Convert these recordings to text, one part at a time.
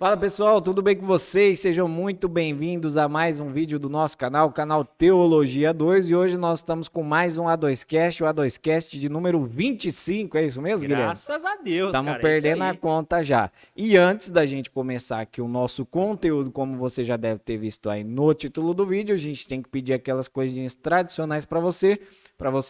Fala pessoal, tudo bem com vocês? Sejam muito bem-vindos a mais um vídeo do nosso canal, o canal Teologia 2, e hoje nós estamos com mais um A2Cast, o A2Cast de número 25, é isso mesmo, Guilherme? Graças a Deus, Estamos cara, é isso perdendo a aí. conta já. E antes da gente começar aqui o nosso conteúdo, como você já deve ter visto aí no título do vídeo, a gente tem que pedir aquelas coisinhas tradicionais para você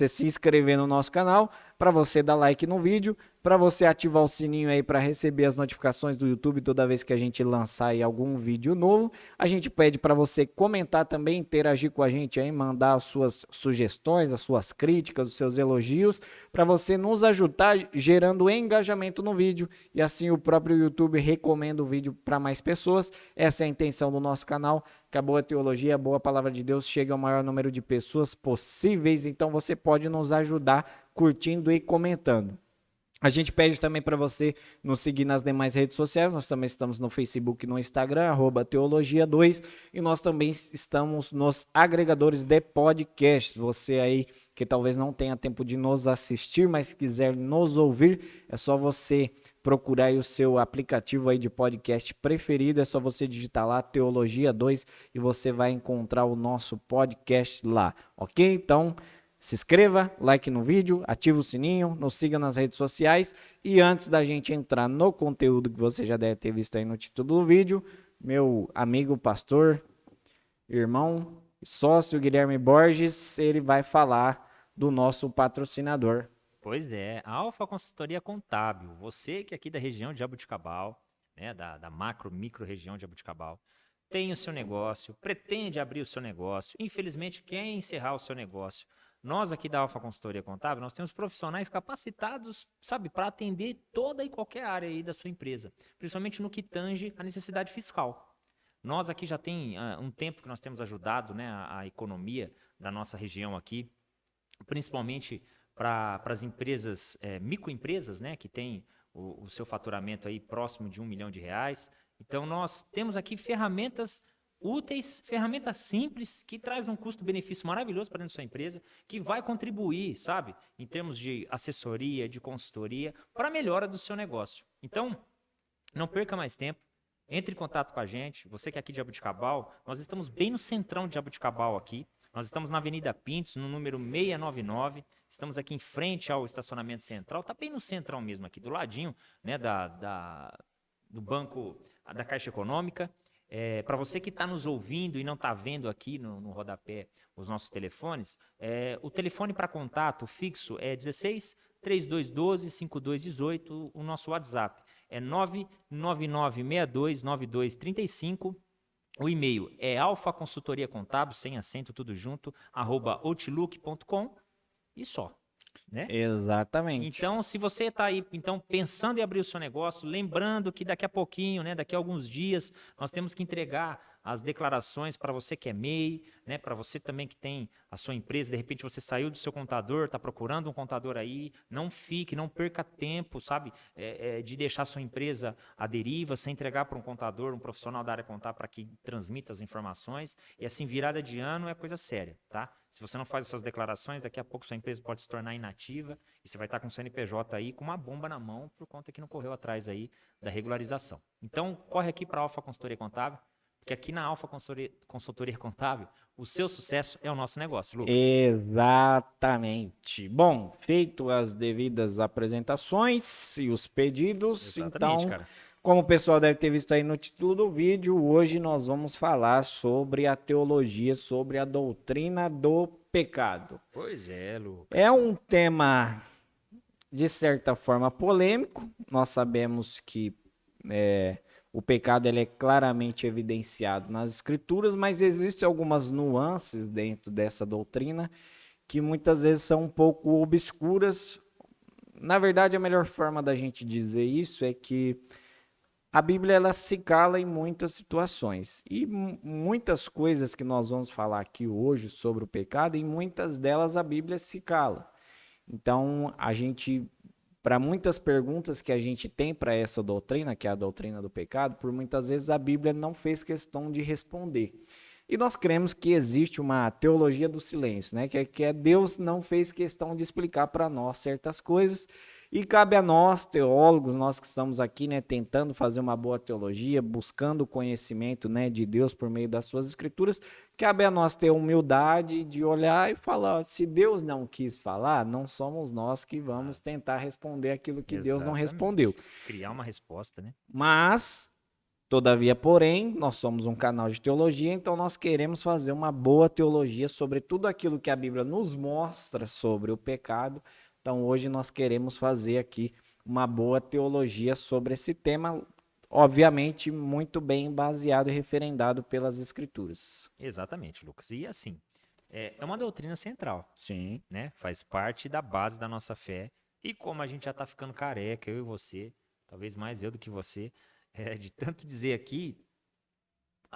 se inscrever no nosso canal, para você dar like no vídeo, para você ativar o sininho aí para receber as notificações do YouTube toda vez que a gente lançar aí algum vídeo novo. A gente pede para você comentar também, interagir com a gente aí, mandar as suas sugestões, as suas críticas, os seus elogios, para você nos ajudar gerando engajamento no vídeo e assim o próprio YouTube recomenda o vídeo para mais pessoas. Essa é a intenção do nosso canal. Que a boa teologia, a boa palavra de Deus chegue ao maior número de pessoas possíveis. Então você pode nos ajudar curtindo e comentando. A gente pede também para você nos seguir nas demais redes sociais. Nós também estamos no Facebook e no Instagram, @teologia2. E nós também estamos nos agregadores de podcasts. Você aí que talvez não tenha tempo de nos assistir, mas quiser nos ouvir, é só você procurar aí o seu aplicativo aí de podcast preferido. É só você digitar lá Teologia 2 e você vai encontrar o nosso podcast lá, ok? Então se inscreva, like no vídeo, ative o sininho, nos siga nas redes sociais. E antes da gente entrar no conteúdo que você já deve ter visto aí no título do vídeo, meu amigo pastor, irmão, sócio Guilherme Borges, ele vai falar do nosso patrocinador. Pois é, a Alfa Consultoria Contábil, você que é aqui da região de Jaboticabal, né, da macro, micro região de Jaboticabal, tem o seu negócio, pretende abrir o seu negócio, infelizmente quer encerrar o seu negócio. Nós aqui da Alfa Consultoria Contábil, nós temos profissionais capacitados, sabe, para atender toda e qualquer área aí da sua empresa, principalmente no que tange a necessidade fiscal. Nós aqui já tem um tempo que nós temos ajudado, né, a economia da nossa região aqui, principalmente para as empresas, microempresas, né, que tem o seu faturamento aí próximo de R$ 1 milhão. Então, nós temos aqui ferramentas úteis, ferramentas simples, que traz um custo-benefício maravilhoso para dentro da sua empresa, que vai contribuir, sabe, em termos de assessoria, de consultoria, para a melhora do seu negócio. Então, não perca mais tempo. Entre em contato com a gente. Você que é aqui de Jaboticabal, nós estamos bem no centrão de Jaboticabal aqui. Nós estamos na Avenida Pintos, no número 699. Estamos aqui em frente ao estacionamento central. Está bem no centrão mesmo aqui, do ladinho, né, do banco da Caixa Econômica. Para você que está nos ouvindo e não está vendo aqui no rodapé os nossos telefones, o telefone para contato fixo é 16 3212 5218, o nosso WhatsApp é 999629235. O e-mail é alfaconsultoriacontábil, sem acento, tudo junto, @outlook.com e só, né? Exatamente. Então, se você está aí pensando em abrir o seu negócio, lembrando que daqui a pouquinho, né, daqui a alguns dias, nós temos que entregar as declarações para você que é MEI, né, para você também que tem a sua empresa, de repente você saiu do seu contador, está procurando um contador aí, não fique, não perca tempo, sabe, de deixar a sua empresa à deriva, sem entregar para um contador, um profissional da área contábil para que transmita as informações, e assim, virada de ano é coisa séria, tá? Se você não faz as suas declarações, daqui a pouco sua empresa pode se tornar inativa e você vai estar com o CNPJ aí com uma bomba na mão por conta que não correu atrás aí da regularização. Então, corre aqui para a Alfa Consultoria Contábil, porque aqui na Alfa Consultoria Contábil, o seu sucesso é o nosso negócio, Lucas. Exatamente. Bom, feito as devidas apresentações e os pedidos, Exatamente, então, cara. como o pessoal deve ter visto aí no título do vídeo, hoje nós vamos falar sobre a teologia, sobre a doutrina do pecado. Pois é, Lucas. É um tema, de certa forma, polêmico. Nós sabemos que o pecado ele é claramente evidenciado nas escrituras, mas existem algumas nuances dentro dessa doutrina que muitas vezes são um pouco obscuras. Na verdade, a melhor forma da gente dizer isso é que a Bíblia ela se cala em muitas situações. E muitas coisas que nós vamos falar aqui hoje sobre o pecado, em muitas delas a Bíblia se cala. Então, para muitas perguntas que a gente tem para essa doutrina, que é a doutrina do pecado, por muitas vezes a Bíblia não fez questão de responder. E nós cremos que existe uma teologia do silêncio, né? Que Deus não fez questão de explicar para nós certas coisas. E cabe a nós, teólogos, nós que estamos aqui, né, tentando fazer uma boa teologia, buscando o conhecimento, né, de Deus por meio das suas escrituras, cabe a nós ter humildade de olhar e falar, se Deus não quis falar, não somos nós que vamos tentar responder aquilo que Deus não respondeu. Exatamente. Criar uma resposta, né? Mas, todavia, porém, nós somos um canal de teologia, então nós queremos fazer uma boa teologia sobre tudo aquilo que a Bíblia nos mostra sobre o pecado. Então, hoje nós queremos fazer aqui uma boa teologia sobre esse tema, obviamente muito bem baseado e referendado pelas Escrituras. Exatamente, Lucas. E assim, é uma doutrina central, Sim. né? Faz parte da base da nossa fé. E como a gente já está ficando careca, eu e você, talvez mais eu do que você, de tanto dizer aqui,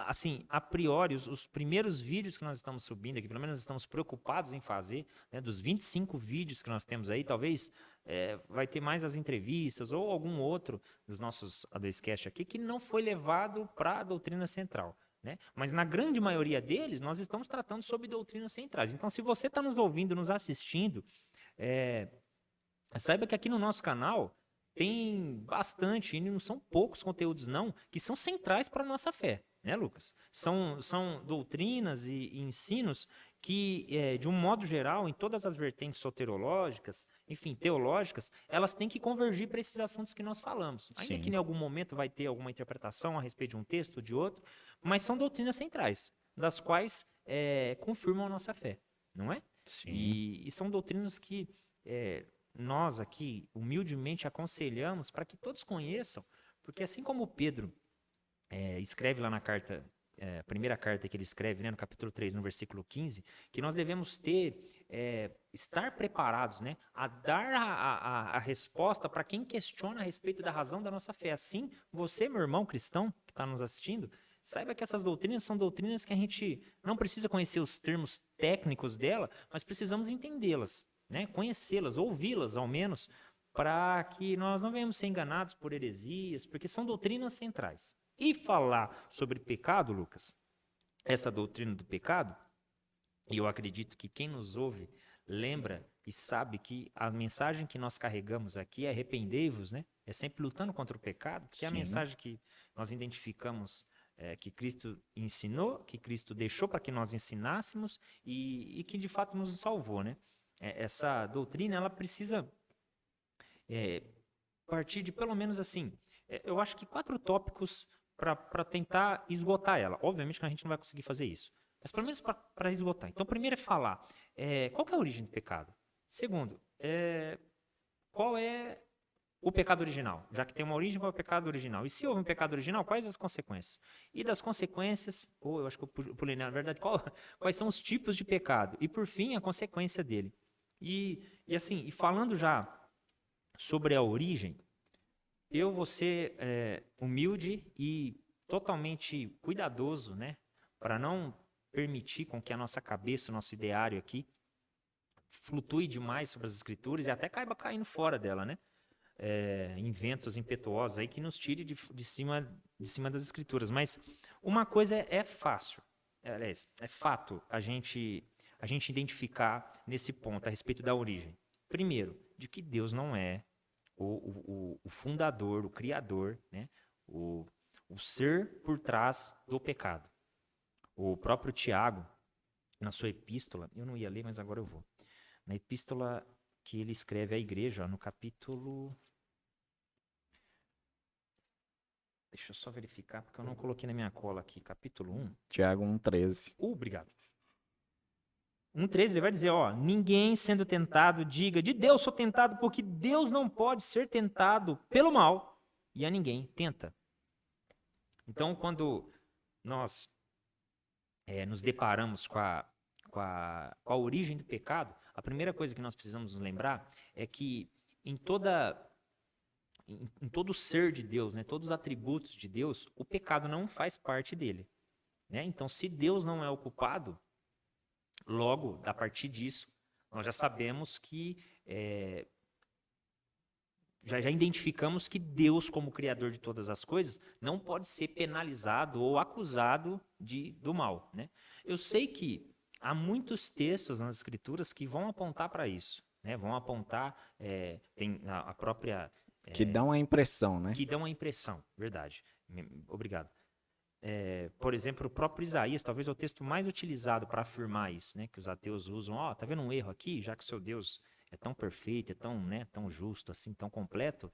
assim, a priori, os primeiros vídeos que nós estamos subindo aqui, pelo menos estamos preocupados em fazer, né, dos 25 vídeos que nós temos aí, talvez vai ter mais as entrevistas ou algum outro dos nossos A2Cast aqui que não foi levado para a doutrina central. Né? Mas na grande maioria deles, nós estamos tratando sobre doutrinas centrais. Então, se você está nos ouvindo, nos assistindo, saiba que aqui no nosso canal tem bastante, e não são poucos conteúdos não, que são centrais para a nossa fé, né, Lucas? São doutrinas e ensinos que, de um modo geral, em todas as vertentes soterológicas, enfim, teológicas, elas têm que convergir para esses assuntos que nós falamos. Ainda Sim. que em algum momento vai ter alguma interpretação a respeito de um texto ou de outro, mas são doutrinas centrais, das quais confirmam a nossa fé, não é? Sim. E são doutrinas que nós aqui humildemente aconselhamos para que todos conheçam, porque assim como Pedro escreve lá na carta, primeira carta que ele escreve, né, no capítulo 3, no versículo 15, que nós devemos estar preparados, né, a dar a resposta para quem questiona a respeito da razão da nossa fé. Assim, você, meu irmão cristão, que está nos assistindo, saiba que essas doutrinas são doutrinas que a gente não precisa conhecer os termos técnicos dela, mas precisamos entendê-las, né, conhecê-las, ouvi-las ao menos, para que nós não venhamos ser enganados por heresias, porque são doutrinas centrais. E falar sobre pecado, Lucas, essa doutrina do pecado, e eu acredito que quem nos ouve lembra e sabe que a mensagem que nós carregamos aqui é arrependei-vos, né? É sempre lutando contra o pecado, que é a Sim. mensagem que nós identificamos que Cristo ensinou, que Cristo deixou para que nós ensinássemos e que de fato nos salvou, né? Essa doutrina, ela precisa partir de pelo menos assim, eu acho que 4 tópicos para tentar esgotar ela. Obviamente que a gente não vai conseguir fazer isso, mas pelo menos para esgotar. Então, primeiro é falar qual que é a origem do pecado. Segundo, qual é o pecado original? Já que tem uma origem, qual é o pecado original? E se houve um pecado original, quais as consequências? E das consequências, eu acho que eu pulei, na verdade, quais são os tipos de pecado? E por fim, a consequência dele. E assim, e falando já sobre a origem, eu vou ser humilde e totalmente cuidadoso, né, para não permitir com que a nossa cabeça, o nosso ideário aqui, flutue demais sobre as escrituras e até caiba caindo fora dela, né? Inventos impetuosos aí que nos tire de cima das escrituras. Mas uma coisa é fácil, aliás, é fato a gente identificar nesse ponto a respeito da origem. Primeiro, de que Deus não é o fundador, o criador, né? o ser por trás do pecado. O próprio Tiago, na sua epístola, eu não ia ler, mas agora eu vou. Na epístola que ele escreve à igreja, ó, no capítulo... Deixa eu só verificar, porque eu não coloquei na minha cola aqui. Capítulo 1. Tiago 1,13. Obrigado. 1,13, ele vai dizer, ó, ninguém sendo tentado diga, de Deus sou tentado, porque Deus não pode ser tentado pelo mal, e a ninguém tenta. Então, quando nós nos deparamos com a origem do pecado, a primeira coisa que nós precisamos nos lembrar é que em todo o ser de Deus, né, todos os atributos de Deus, o pecado não faz parte dele. Né? Então, se Deus não é o culpado, logo, a partir disso, nós já sabemos que já identificamos que Deus, como Criador de todas as coisas, não pode ser penalizado ou acusado do mal. Né? Eu sei que há muitos textos nas Escrituras que vão apontar para isso. né? Vão apontar, tem a própria... Que dão a impressão, né? Que dão a impressão, verdade. Obrigado. Por exemplo, o próprio Isaías, talvez é o texto mais utilizado para afirmar isso, né? Que os ateus usam, tá vendo um erro aqui? Já que o seu Deus é tão perfeito, é tão, né, tão justo, assim, tão completo.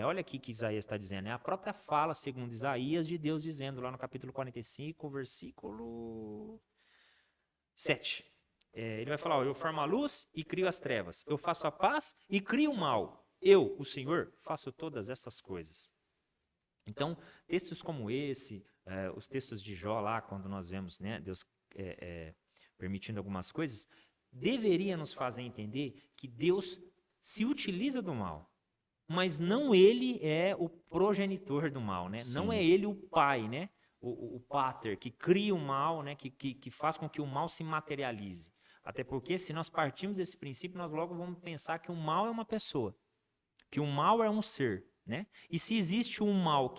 Olha aqui que Isaías está dizendo, é a própria fala, segundo Isaías, de Deus dizendo lá no capítulo 45, versículo 7. Ele vai falar, eu formo a luz e crio as trevas, eu faço a paz e crio o mal. Eu, o Senhor, faço todas essas coisas. Então, textos como esse, os textos de Jó lá, quando nós vemos, né, Deus permitindo algumas coisas, deveria nos fazer entender que Deus se utiliza do mal, mas não ele é o progenitor do mal, né? Não é ele o pai, né? O pater, que cria o mal, né? Que faz com que o mal se materialize. Até porque, se nós partimos desse princípio, nós logo vamos pensar que o mal é uma pessoa, que o mal é um ser, né? E se existe um mal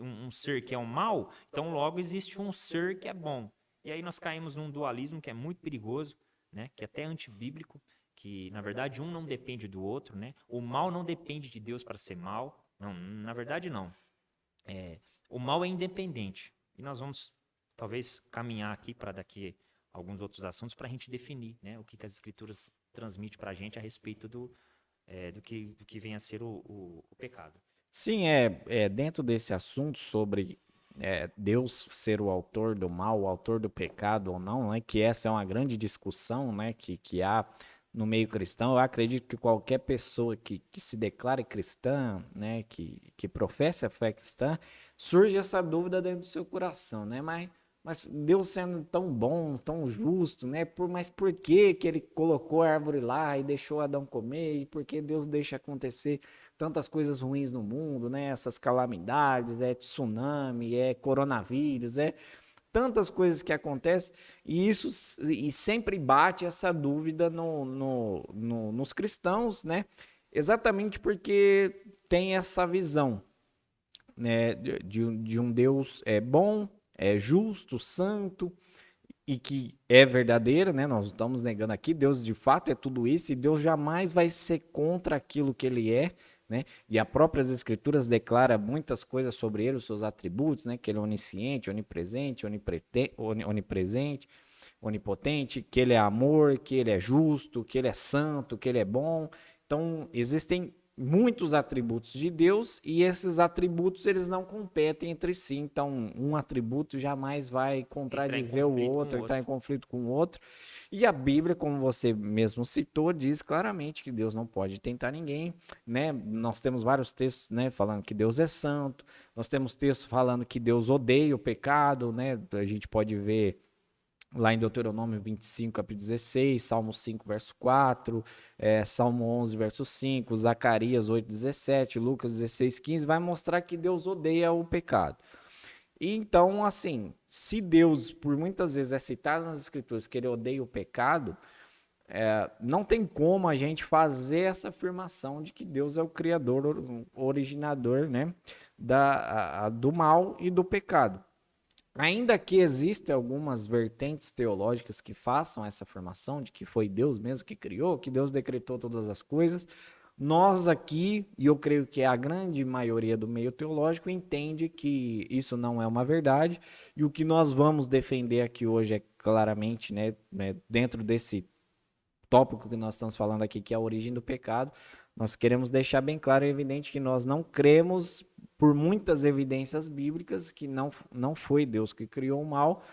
um ser que é um mal, então logo existe um ser que é bom. E aí nós caímos num dualismo que é muito perigoso, né? Que é até antibíblico, que na verdade um não depende do outro, né? O mal não depende de Deus para ser mal. Não, na verdade não. O mal é independente. E nós vamos talvez caminhar aqui para daqui alguns outros assuntos para a gente definir, né? O que as escrituras transmitem para a gente a respeito do que vem a ser o pecado. Sim, dentro desse assunto sobre Deus ser o autor do mal, o autor do pecado ou não, né, que essa é uma grande discussão, né, que há no meio cristão. Eu acredito que qualquer pessoa que se declare cristã, né, que professe a fé cristã, surge essa dúvida dentro do seu coração, né, mas Deus sendo tão bom, tão justo, né? Mas por que que ele colocou a árvore lá e deixou Adão comer? E por que Deus deixa acontecer tantas coisas ruins no mundo, né? Essas calamidades, tsunami, coronavírus, tantas coisas que acontecem e sempre bate essa dúvida nos cristãos, né? Exatamente porque tem essa visão, né? De um Deus bom, justo, santo e que é verdadeira, né? Nós não estamos negando aqui, Deus de fato é tudo isso e Deus jamais vai ser contra aquilo que ele é, né? E a próprias escrituras declara muitas coisas sobre ele, os seus atributos, né? Que ele é onisciente, onipresente, onipresente, onipotente, que ele é amor, que ele é justo, que ele é santo, que ele é bom. Então, existem muitos atributos de Deus e esses atributos eles não competem entre si. Então, um atributo jamais vai contradizer o outro, entrar em conflito com o outro. E a Bíblia, como você mesmo citou, diz claramente que Deus não pode tentar ninguém, né? Nós temos vários textos, né, falando que Deus é santo. Nós temos textos falando que Deus odeia o pecado, né? A gente pode ver lá em Deuteronômio 25, capítulo 16, Salmo 5, verso 4, Salmo 11, verso 5, Zacarias 8, 17, Lucas 16, 15, vai mostrar que Deus odeia o pecado. E então, assim, se Deus, por muitas vezes, é citado nas Escrituras que ele odeia o pecado, não tem como a gente fazer essa afirmação de que Deus é o criador, o originador, né, do mal e do pecado. Ainda que existam algumas vertentes teológicas que façam essa afirmação de que foi Deus mesmo que criou, que Deus decretou todas as coisas, nós aqui, e eu creio que a grande maioria do meio teológico, entende que isso não é uma verdade, e o que nós vamos defender aqui hoje é claramente, né, dentro desse tópico que nós estamos falando aqui, que é a origem do pecado, nós queremos deixar bem claro e evidente que nós não cremos, por muitas evidências bíblicas, que não foi Deus que criou o mal.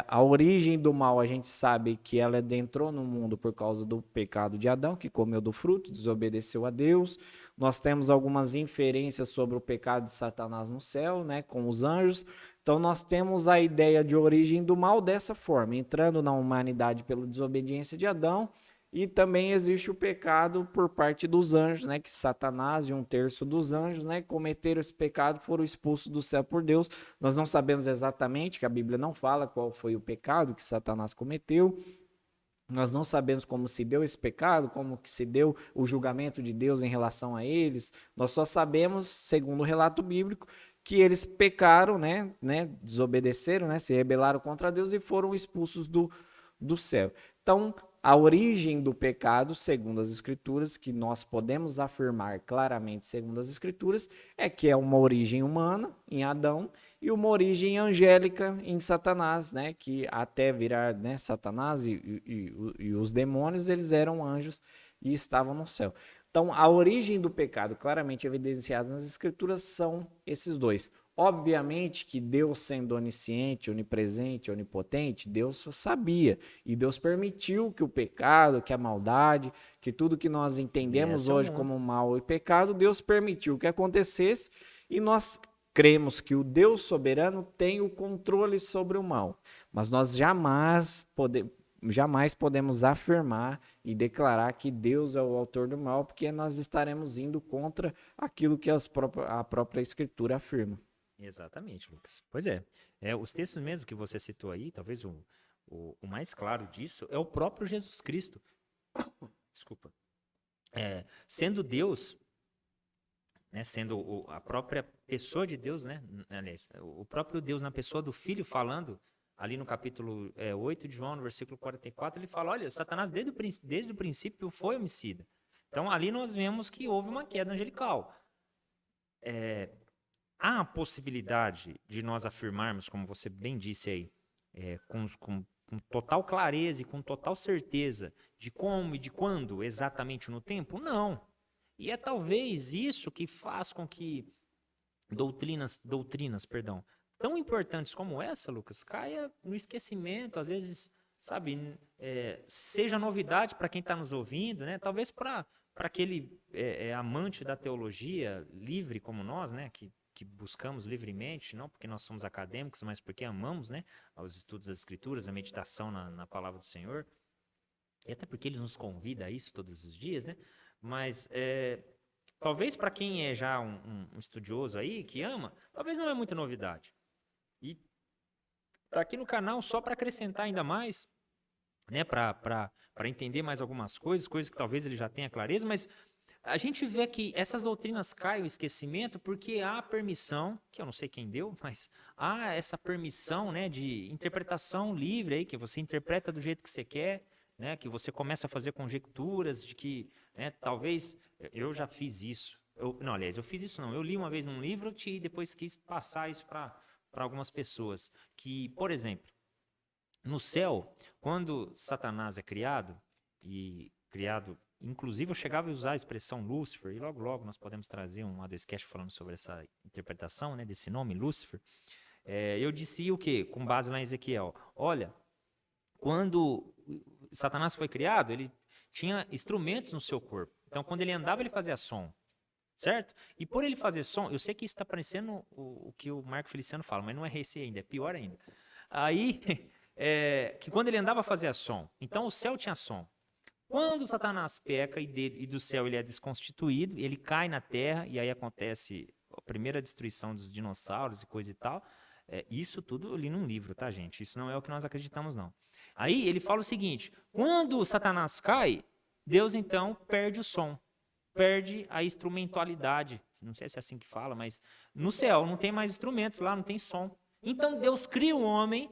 A origem do mal, a gente sabe que ela adentrou no mundo por causa do pecado de Adão, que comeu do fruto, desobedeceu a Deus. Nós temos algumas inferências sobre o pecado de Satanás no céu, né, com os anjos. Então nós temos a ideia de origem do mal dessa forma, entrando na humanidade pela desobediência de Adão. E também existe o pecado por parte dos anjos, né? Que Satanás e 1/3 dos anjos, né, cometeram esse pecado, foram expulsos do céu por Deus. Nós não sabemos exatamente, que a Bíblia não fala qual foi o pecado que Satanás cometeu. Nós não sabemos como se deu esse pecado, como que se deu o julgamento de Deus em relação a eles. Nós só sabemos, segundo o relato bíblico, que eles pecaram, né, desobedeceram, né, se rebelaram contra Deus e foram expulsos do céu. Então, a origem do pecado, segundo as Escrituras, que nós podemos afirmar claramente, segundo as Escrituras, é que é uma origem humana em Adão e uma origem angélica em Satanás, né? Que até virar, né, Satanás e os demônios, eles eram anjos e estavam no céu. Então, a origem do pecado, claramente evidenciada nas Escrituras, são esses dois. Obviamente que Deus, sendo onisciente, onipresente, onipotente, Deus sabia e Deus permitiu que o pecado, que a maldade, que tudo que nós entendemos hoje como mal e pecado, Deus permitiu que acontecesse e nós cremos que o Deus soberano tem o controle sobre o mal, mas nós jamais podemos afirmar e declarar que Deus é o autor do mal, porque nós estaremos indo contra aquilo que a própria Escritura afirma. Exatamente, Lucas. Pois é. Os textos mesmo que você citou aí, talvez o mais claro disso é o próprio Jesus Cristo. Desculpa. Sendo Deus, né, sendo a própria pessoa de Deus, né, aliás, o próprio Deus na pessoa do Filho falando, ali no capítulo 8 de João, no versículo 44, ele fala, olha, Satanás desde o princípio foi homicida. Então ali nós vemos que houve uma queda angelical. Há a possibilidade de nós afirmarmos, como você bem disse aí, com total clareza e com total certeza de como e de quando exatamente no tempo? Não. E é talvez isso que faz com que doutrinas, tão importantes como essa, Lucas, caia no esquecimento, às vezes, sabe, seja novidade para quem está nos ouvindo, né? Talvez para aquele amante da teologia livre como nós, né? Que buscamos livremente, não porque nós somos acadêmicos, mas porque amamos, né? Os estudos das Escrituras, a meditação na palavra do Senhor, e até porque Ele nos convida a isso todos os dias, né? Mas talvez para quem é já um estudioso aí, que ama, talvez não é muita novidade. E tá aqui no canal só para acrescentar ainda mais, né? Para entender mais algumas coisas que talvez ele já tenha clareza, mas a gente vê que essas doutrinas caem no esquecimento porque há permissão, que eu não sei quem deu, mas há essa permissão, né, de interpretação livre aí, que você interpreta do jeito que você quer, né, que você começa a fazer conjecturas de que, né, talvez eu já fiz isso. Não, aliás, eu fiz isso não. Eu li uma vez num livro e depois quis passar isso para algumas pessoas. Que, por exemplo, no céu, quando Satanás é criado, inclusive eu chegava a usar a expressão Lúcifer, e logo logo nós podemos trazer um ADScast falando sobre essa interpretação, né, desse nome, Lúcifer. Eu disse o quê? Com base lá em Ezequiel. Olha, quando Satanás foi criado, ele tinha instrumentos no seu corpo. Então, quando ele andava, ele fazia som. Certo? E por ele fazer som, eu sei que isso está parecendo o que o Marco Feliciano fala, mas não é esse ainda, é pior ainda. Aí, que quando ele andava fazia som, então o céu tinha som. Quando Satanás peca e do céu ele é desconstituído, ele cai na terra e aí acontece a primeira destruição dos dinossauros e coisa e tal. Isso tudo eu li num livro, tá, gente? Isso não é o que nós acreditamos, não. Aí ele fala o seguinte, quando Satanás cai, Deus então perde o som. Perde a instrumentalidade, não sei se é assim que fala, mas no céu não tem mais instrumentos lá, não tem som. Então Deus cria o homem,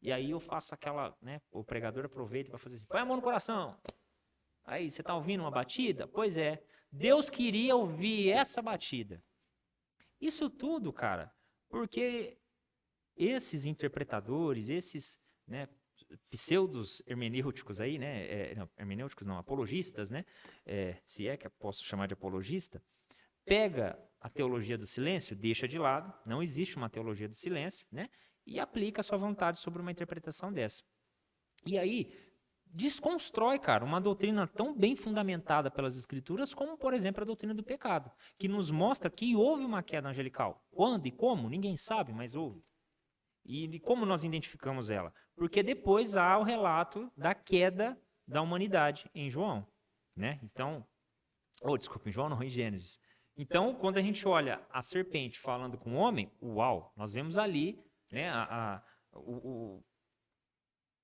e aí eu faço aquela, né, o pregador aproveita para fazer assim, põe a mão no coração. Aí, você está ouvindo uma batida? Pois é, Deus queria ouvir essa batida. Isso tudo, cara, porque esses interpretadores, esses, né, pseudos hermenêuticos aí, né? Não, hermenêuticos não, apologistas, né? Se é que eu posso chamar de apologista, pega a teologia do silêncio, deixa de lado, não existe uma teologia do silêncio, né? E aplica a sua vontade sobre uma interpretação dessa. E aí desconstrói, cara, uma doutrina tão bem fundamentada pelas escrituras como, por exemplo, a doutrina do pecado, que nos mostra que houve uma queda angelical. Quando e como? Ninguém sabe, mas houve. E como nós identificamos ela? Porque depois há o relato da queda da humanidade em João, né? Então, desculpa, em João não, em Gênesis. Então, quando a gente olha a serpente falando com o homem, uau, nós vemos ali, né,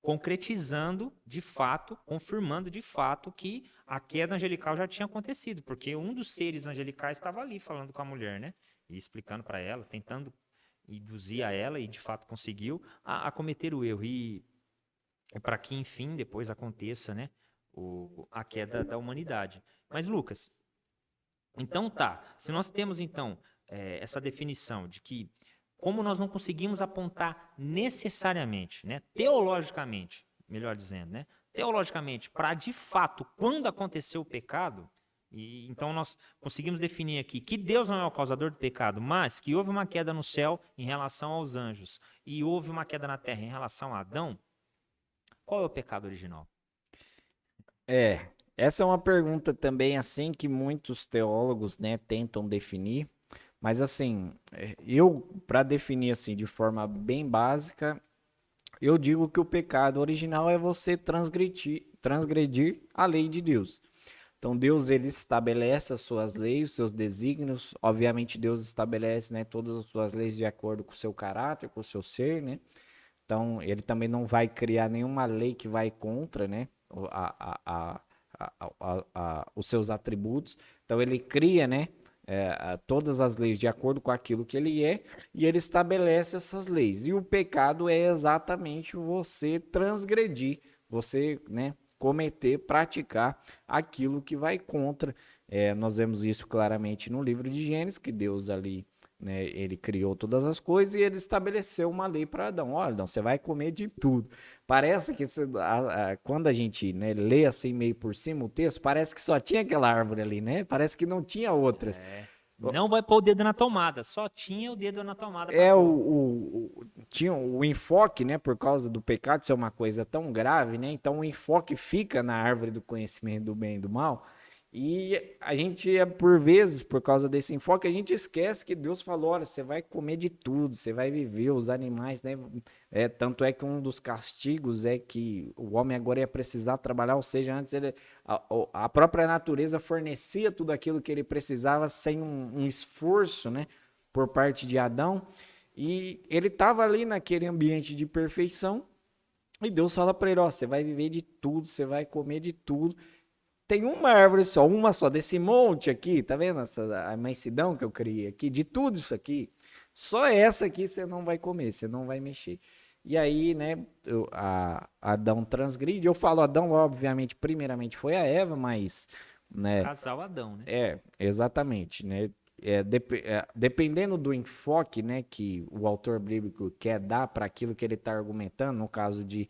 concretizando de fato, confirmando de fato que a queda angelical já tinha acontecido, porque um dos seres angelicais estava ali falando com a mulher, né? E explicando para ela, tentando induzir a ela, e de fato conseguiu, a cometer o erro. E para que, enfim, depois aconteça, né, a queda da humanidade. Mas, Lucas, então tá, se nós temos então essa definição de que como nós não conseguimos apontar necessariamente, né, teologicamente, melhor dizendo, né, teologicamente, para de fato quando aconteceu o pecado, e então nós conseguimos definir aqui que Deus não é o causador do pecado, mas que houve uma queda no céu em relação aos anjos e houve uma queda na terra em relação a Adão. Qual é o pecado original? Essa é uma pergunta também assim que muitos teólogos, né, tentam definir, mas assim, eu para definir assim de forma bem básica, eu digo que o pecado original é você transgredir a lei de Deus. Então Deus ele estabelece as suas leis, os seus desígnios. Obviamente Deus estabelece, né, todas as suas leis de acordo com o seu caráter, com o seu ser, né? Então ele também não vai criar nenhuma lei que vai contra, né, os seus atributos. Então ele cria, né, todas as leis de acordo com aquilo que ele é e ele estabelece essas leis. E o pecado é exatamente você transgredir, você, né, cometer, praticar aquilo que vai contra. Nós vemos isso claramente no livro de Gênesis, que Deus ali, né, ele criou todas as coisas e ele estabeleceu uma lei para Adão. Olha, Adão, você vai comer de tudo. Parece que quando a gente, né, lê assim meio por cima o texto, parece que só tinha aquela árvore ali, né? Parece que não tinha outras. Não vai pôr o dedo na tomada, só tinha o dedo na tomada para É pôr. tinha o enfoque, né, por causa do pecado ser uma coisa tão grave, né? Então o enfoque fica na árvore do conhecimento do bem e do mal. E a gente, por vezes, por causa desse enfoque, a gente esquece que Deus falou: olha, você vai comer de tudo, você vai viver, os animais, né? Tanto é que um dos castigos é que o homem agora ia precisar trabalhar, ou seja, antes a própria natureza fornecia tudo aquilo que ele precisava sem um esforço, né, por parte de Adão. E ele estava ali naquele ambiente de perfeição. E Deus fala para ele: ó, você vai viver de tudo, você vai comer de tudo. Tem uma árvore só, uma só, desse monte aqui, tá vendo essa a imensidão que eu criei aqui, de tudo isso aqui, só essa aqui você não vai comer, você não vai mexer. E aí, né, Adão transgride. Eu falo Adão, obviamente, primeiramente foi a Eva, mas, né, Casal Adão, né? exatamente, né, dependendo do enfoque, né, que o autor bíblico quer dar para aquilo que ele está argumentando, no caso de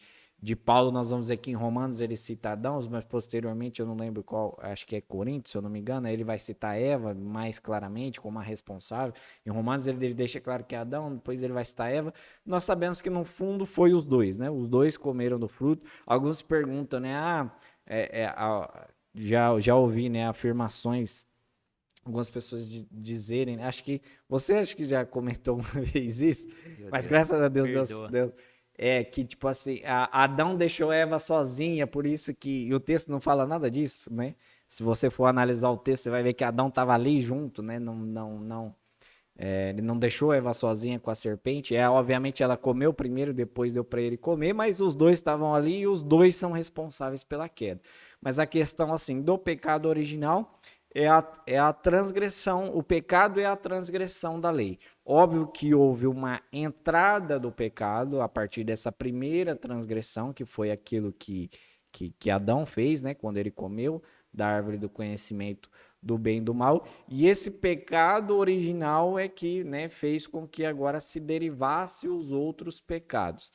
Paulo, nós vamos ver que em Romanos ele cita Adão, mas posteriormente, eu não lembro qual, acho que é Coríntios, se eu não me engano, ele vai citar Eva mais claramente como a responsável. Em Romanos ele deixa claro que é Adão, depois ele vai citar Eva. Nós sabemos que no fundo foi os dois, né? Os dois comeram do fruto. Alguns perguntam, né? Já ouvi, né, afirmações, algumas pessoas dizerem, acho que você acho que já comentou uma vez isso, Meu mas Deus, graças a Deus, perdoa. que tipo assim, Adão deixou Eva sozinha, por isso que, e o texto não fala nada disso, né? Se você for analisar o texto, você vai ver que Adão estava ali junto, né? Ele não deixou Eva sozinha com a serpente. Obviamente ela comeu primeiro, depois deu para ele comer, mas os dois estavam ali e os dois são responsáveis pela queda. Mas a questão assim do pecado original é a transgressão, o pecado é a transgressão da lei. Óbvio que houve uma entrada do pecado a partir dessa primeira transgressão, que foi aquilo que Adão fez, né, quando ele comeu da árvore do conhecimento do bem e do mal. E esse pecado original é que, né, fez com que agora se derivasse os outros pecados.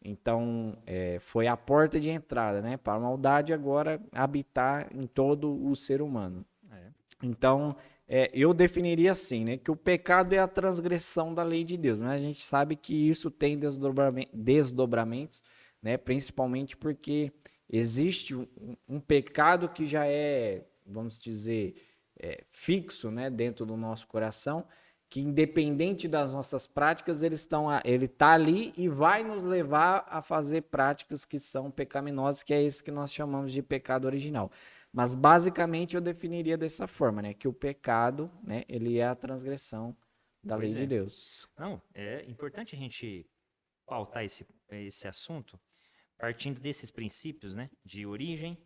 Então, foi a porta de entrada, né, para a maldade agora habitar em todo o ser humano. É. Então, eu definiria assim, né, que o pecado é a transgressão da lei de Deus, mas a gente sabe que isso tem desdobramentos, né, principalmente porque existe um pecado que já é, vamos dizer, fixo, né, dentro do nosso coração, que independente das nossas práticas, ele está ali e vai nos levar a fazer práticas que são pecaminosas, que é isso que nós chamamos de pecado original. Mas basicamente eu definiria dessa forma, né, que o pecado, né, ele é a transgressão da lei Pois de é. Deus. Não, é importante a gente pautar esse assunto partindo desses princípios, né, de origem,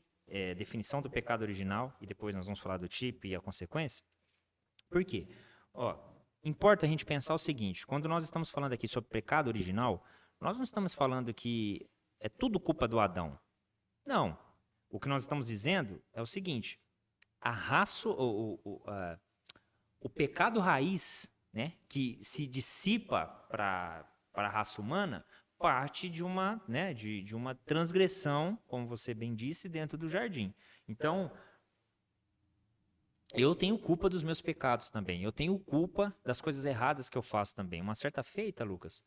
definição do pecado original, e depois nós vamos falar do tipo e a consequência. Por quê? Ó, importa a gente pensar o seguinte, quando nós estamos falando aqui sobre pecado original, nós não estamos falando que é tudo culpa do Adão. Não. O que nós estamos dizendo é o seguinte: a raça, o pecado raiz, né, que se dissipa para a raça humana, parte de uma, né, de uma transgressão, como você bem disse, dentro do jardim. Então, eu tenho culpa dos meus pecados também. Eu tenho culpa das coisas erradas que eu faço também. Uma certa feita, Lucas,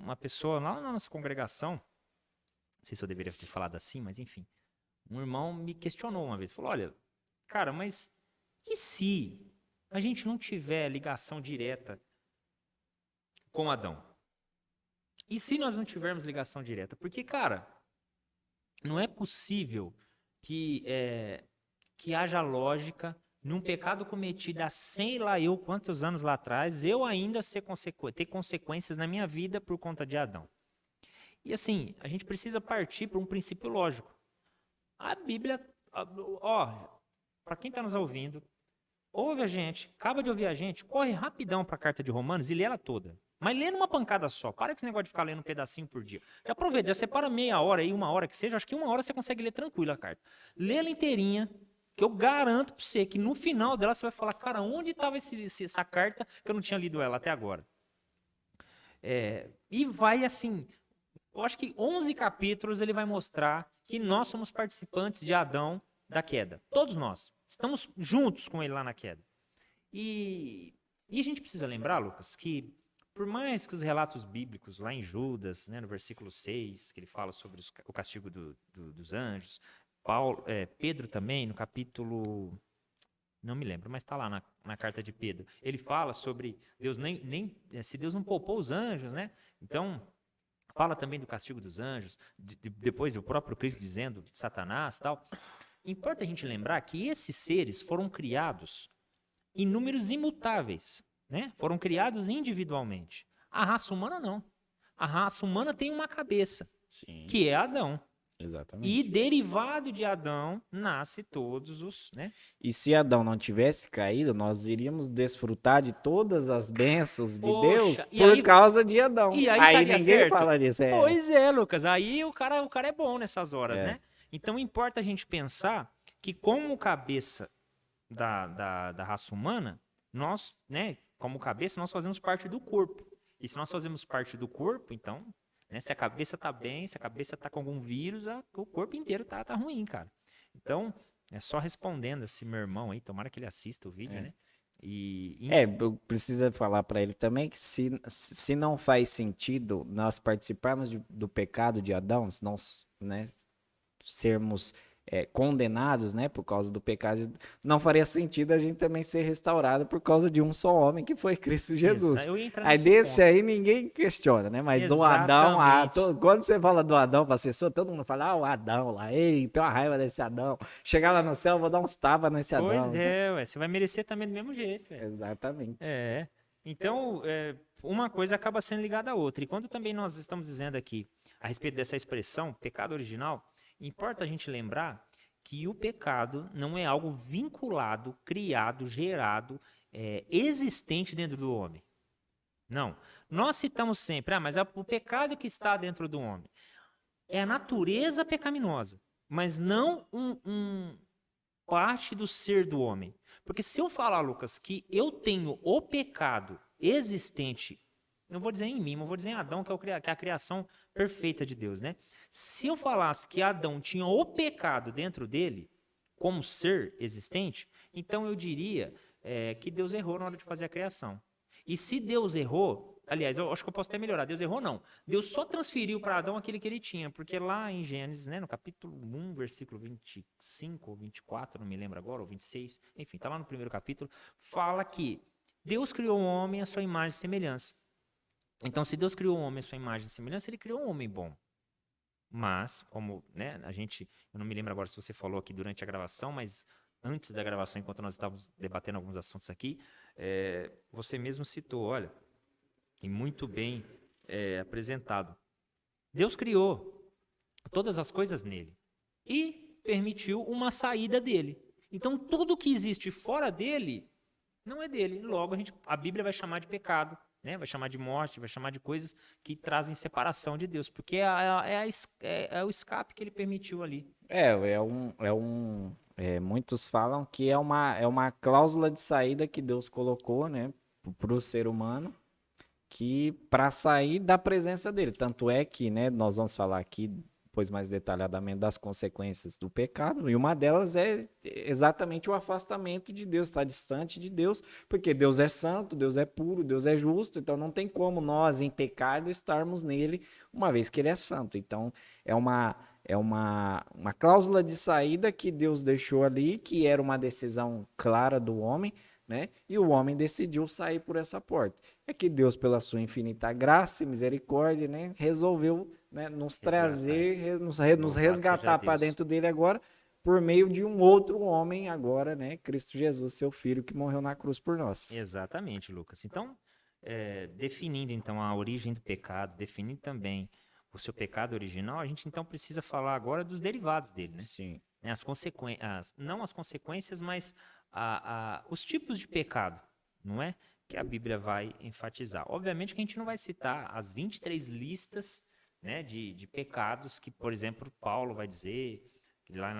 uma pessoa lá na nossa congregação, não sei se eu deveria ter falado assim, mas enfim, um irmão me questionou uma vez. Falou, olha, cara, mas e se a gente não tiver ligação direta com Adão? E se nós não tivermos ligação direta? Porque, cara, não é possível que haja lógica num pecado cometido há sei lá eu quantos anos lá atrás, eu ainda ter consequências na minha vida por conta de Adão. E assim, a gente precisa partir para um princípio lógico. A Bíblia, para quem está nos ouvindo, ouve a gente, acaba de ouvir a gente, corre rapidão para a carta de Romanos e lê ela toda. Mas lê numa pancada só. Para com esse negócio de ficar lendo um pedacinho por dia. Já aproveita, já separa meia hora aí, uma hora que seja. Acho que uma hora você consegue ler tranquilo a carta. Lê ela inteirinha, que eu garanto para você que no final dela você vai falar, cara, onde estava essa carta que eu não tinha lido ela até agora? E vai assim, eu acho que 11 capítulos ele vai mostrar que nós somos participantes de Adão da queda. Todos nós. Estamos juntos com ele lá na queda. E a gente precisa lembrar, Lucas, que por mais que os relatos bíblicos, lá em Judas, né, no versículo 6, que ele fala sobre o castigo dos anjos, Pedro também, no capítulo, não me lembro, mas está lá na carta de Pedro, ele fala sobre Deus, se Deus não poupou os anjos, né? Então, fala também do castigo dos anjos, depois o próprio Cristo dizendo de Satanás e tal. Importa a gente lembrar que esses seres foram criados em números imutáveis, né? Foram criados individualmente. A raça humana não. A raça humana tem uma cabeça, Sim, que é Adão. exatamente. E derivado de Adão nasce todos os, né? E se Adão não tivesse caído, nós iríamos desfrutar de todas as bênçãos de Poxa, Deus e por aí- causa de Adão. E aí Aí estaria ninguém certo? fala disso. Pois é, Lucas. Aí o cara é bom nessas horas, É. né? Então importa a gente pensar que como cabeça da raça humana, nós, né, como cabeça, nós fazemos parte do corpo. E se nós fazemos parte do corpo, então, né, se a cabeça tá bem, se a cabeça tá com algum vírus, o corpo inteiro tá ruim, cara. Então, é só respondendo esse meu irmão aí, tomara que ele assista o vídeo, né? Eu preciso falar para ele também que se não faz sentido nós participarmos do pecado de Adão, se nós, né, sermos condenados, né, por causa do pecado, não faria sentido a gente também ser restaurado por causa de um só homem que foi Cristo Jesus. Eu ia entrar Aí nesse desse ponto. aí ninguém questiona, né? Mas do Adão, Exatamente. quando você fala do Adão para as pessoas, todo mundo fala, o Adão lá, ei, tem uma raiva desse Adão. Chegar lá no céu, eu vou dar uns tapas nesse Pois Adão. é, ué, você vai merecer também do mesmo jeito, velho. Exatamente. Então, uma coisa acaba sendo ligada à outra. E quando também nós estamos dizendo aqui a respeito dessa expressão, pecado original, importa a gente lembrar que o pecado não é algo vinculado, criado, gerado, existente dentro do homem. Não. Nós citamos sempre, mas é o pecado que está dentro do homem. É a natureza pecaminosa, mas não parte do ser do homem. Porque se eu falar, Lucas, que eu tenho o pecado existente, não vou dizer em mim, mas vou dizer em Adão, que é a criação perfeita de Deus, né? Se eu falasse que Adão tinha o pecado dentro dele, como ser existente, então eu diria que Deus errou na hora de fazer a criação. E se Deus errou, aliás, eu acho que eu posso até melhorar, Deus errou não. Deus só transferiu para Adão aquele que ele tinha, porque lá em Gênesis, né, no capítulo 1, versículo 25 ou 24, não me lembro agora, ou 26, enfim, está lá no primeiro capítulo, fala que Deus criou um homem à sua imagem e semelhança. Então, se Deus criou um homem à sua imagem e semelhança, ele criou um homem bom. Mas, como, né, eu não me lembro agora se você falou aqui durante a gravação, mas antes da gravação, enquanto nós estávamos debatendo alguns assuntos aqui, você mesmo citou, olha, e muito bem apresentado. Deus criou todas as coisas nele e permitiu uma saída dele. Então, tudo que existe fora dele não é dele. Logo, a Bíblia vai chamar de pecado. né? Vai chamar de morte, vai chamar de coisas que trazem separação de Deus, porque é o escape que ele permitiu ali. Muitos falam que é uma cláusula de saída que Deus colocou, né, para o ser humano, que para sair da presença dele. Tanto é que, né, nós vamos falar aqui depois mais detalhadamente das consequências do pecado, e uma delas é exatamente o afastamento de Deus, estar distante de Deus, porque Deus é santo, Deus é puro, Deus é justo, então não tem como nós, em pecado, estarmos nele, uma vez que ele é santo. Então, é uma cláusula de saída que Deus deixou ali, que era uma decisão clara do homem, né? E o homem decidiu sair por essa porta. É que Deus, pela sua infinita graça e misericórdia, né, resolveu, né, nos Resgatar. trazer, nos Louvado seja resgatar para Deus. dentro dele agora, por meio de um outro homem agora, né, Cristo Jesus, seu filho, que morreu na cruz por nós. Exatamente, Lucas. Então, definindo então a origem do pecado, definindo também o seu pecado original, a gente então precisa falar agora dos derivados dele, né? Sim. As consequências, não as consequências, mas os tipos de pecado, não é? Que a Bíblia vai enfatizar. Obviamente que a gente não vai citar as 23 listas, né, de pecados que, por exemplo, Paulo vai dizer, que lá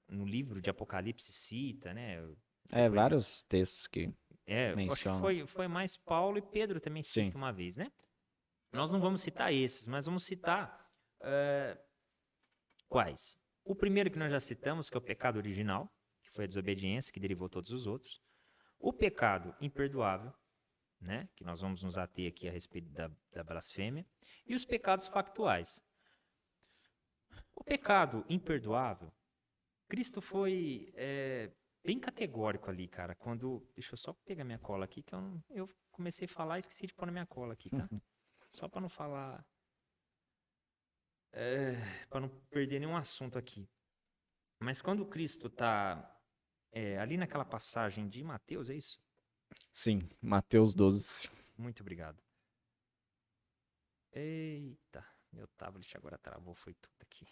no livro de Apocalipse cita, né? Por exemplo, Vários textos que eu acho que mencionam. foi mais Paulo e Pedro também Sim. cita uma vez, né? Nós não vamos citar esses, mas vamos citar quais? O primeiro que nós já citamos, que é o pecado original, que foi a desobediência, que derivou todos os outros. O pecado imperdoável, né? Que nós vamos nos ater aqui a respeito da blasfêmia. E os pecados factuais. O pecado imperdoável, Cristo foi bem categórico ali, cara. Quando. Deixa eu só pegar minha cola aqui, que eu comecei a falar e esqueci de pôr na minha cola aqui, tá? Só para não falar. Para não perder nenhum assunto aqui. Mas quando Cristo está ali naquela passagem de Mateus, é isso? Sim, Mateus 12. Muito obrigado. Eita, meu tablet agora travou, foi tudo aqui.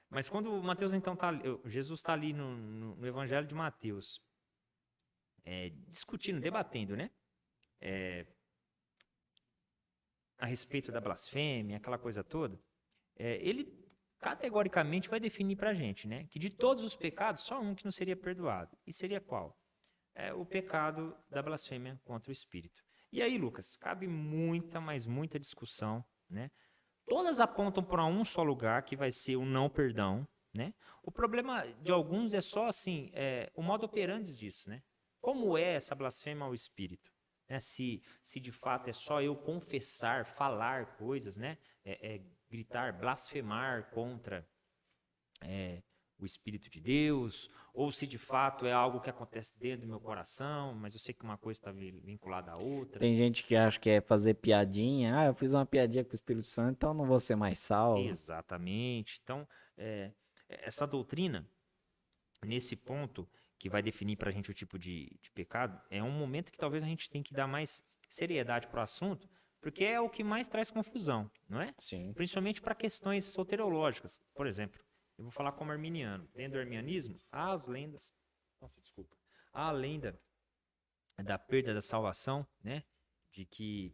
Mas quando o Mateus então tá, Jesus está ali no Evangelho de Mateus, discutindo, debatendo, né? A respeito da blasfêmia, aquela coisa toda, ele categoricamente vai definir para a gente, né? Que de todos os pecados, só um que não seria perdoado. E seria qual? O pecado da blasfêmia contra o Espírito. E aí, Lucas, cabe muita, mas muita discussão, né? Todas apontam para um só lugar, que vai ser o não perdão, né? O problema de alguns é só assim, o modo operandi disso, né? Como é essa blasfêmia ao Espírito? Né? Se de fato é só eu confessar, falar coisas, né? Gritar, blasfemar contra o Espírito de Deus, ou se de fato é algo que acontece dentro do meu coração, mas eu sei que uma coisa está vinculada à outra. Tem gente que acha que é fazer piadinha. Ah, eu fiz uma piadinha com o Espírito Santo, então não vou ser mais salvo. Exatamente. Então, essa doutrina, nesse ponto, que vai definir para a gente o tipo de pecado, é um momento que talvez a gente tem que dar mais seriedade para o assunto, porque é o que mais traz confusão, não é? Sim. Principalmente para questões soteriológicas. Por exemplo, eu vou falar como arminiano. Dentro do arminianismo, há as lendas. Nossa, desculpa. Há a lenda da perda da salvação, né? De que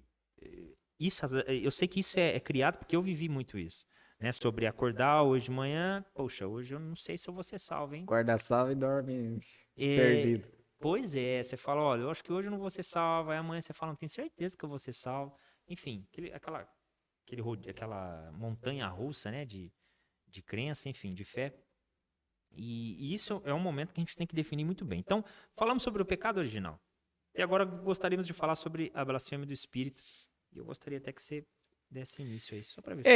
isso, eu sei que isso é criado porque eu vivi muito isso, né? Sobre acordar hoje de manhã, poxa, hoje eu não sei se eu vou ser salvo, hein? Guarda salvo e dorme É, perdido. pois é, você fala, olha, eu acho que hoje eu não vou ser salvo, aí amanhã você fala, não tenho certeza que eu vou ser salvo. Enfim, aquela montanha russa, né? De crença, enfim, de fé. E isso é um momento que a gente tem que definir muito bem. Então, falamos sobre o pecado original. E agora gostaríamos de falar sobre a blasfêmia do Espírito. E eu gostaria até que você desse início aí, só para ver se...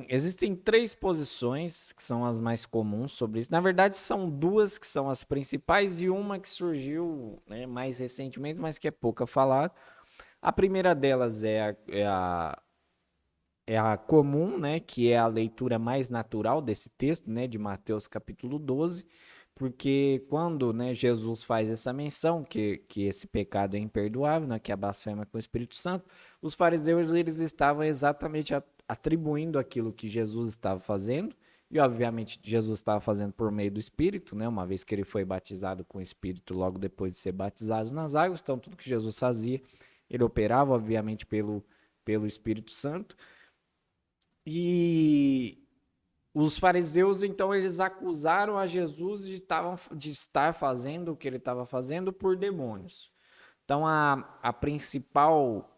Existem três posições que são as mais comuns sobre isso. Na verdade, são duas que são as principais e uma que surgiu, né, mais recentemente, mas que é pouca falada. A primeira delas é a comum, né, que é a leitura mais natural desse texto, né, de Mateus capítulo 12, porque quando, né, Jesus faz essa menção que esse pecado é imperdoável, né, que é a blasfêmia com o Espírito Santo, os fariseus eles estavam exatamente atribuindo aquilo que Jesus estava fazendo, E, obviamente, Jesus estava fazendo por meio do Espírito, né? Uma vez que ele foi batizado com o Espírito logo depois de ser batizado nas águas. Então, tudo que Jesus fazia, ele operava, obviamente, pelo Espírito Santo. E os fariseus, então, eles acusaram a Jesus de estar fazendo o que ele estava fazendo por demônios. Então, a principal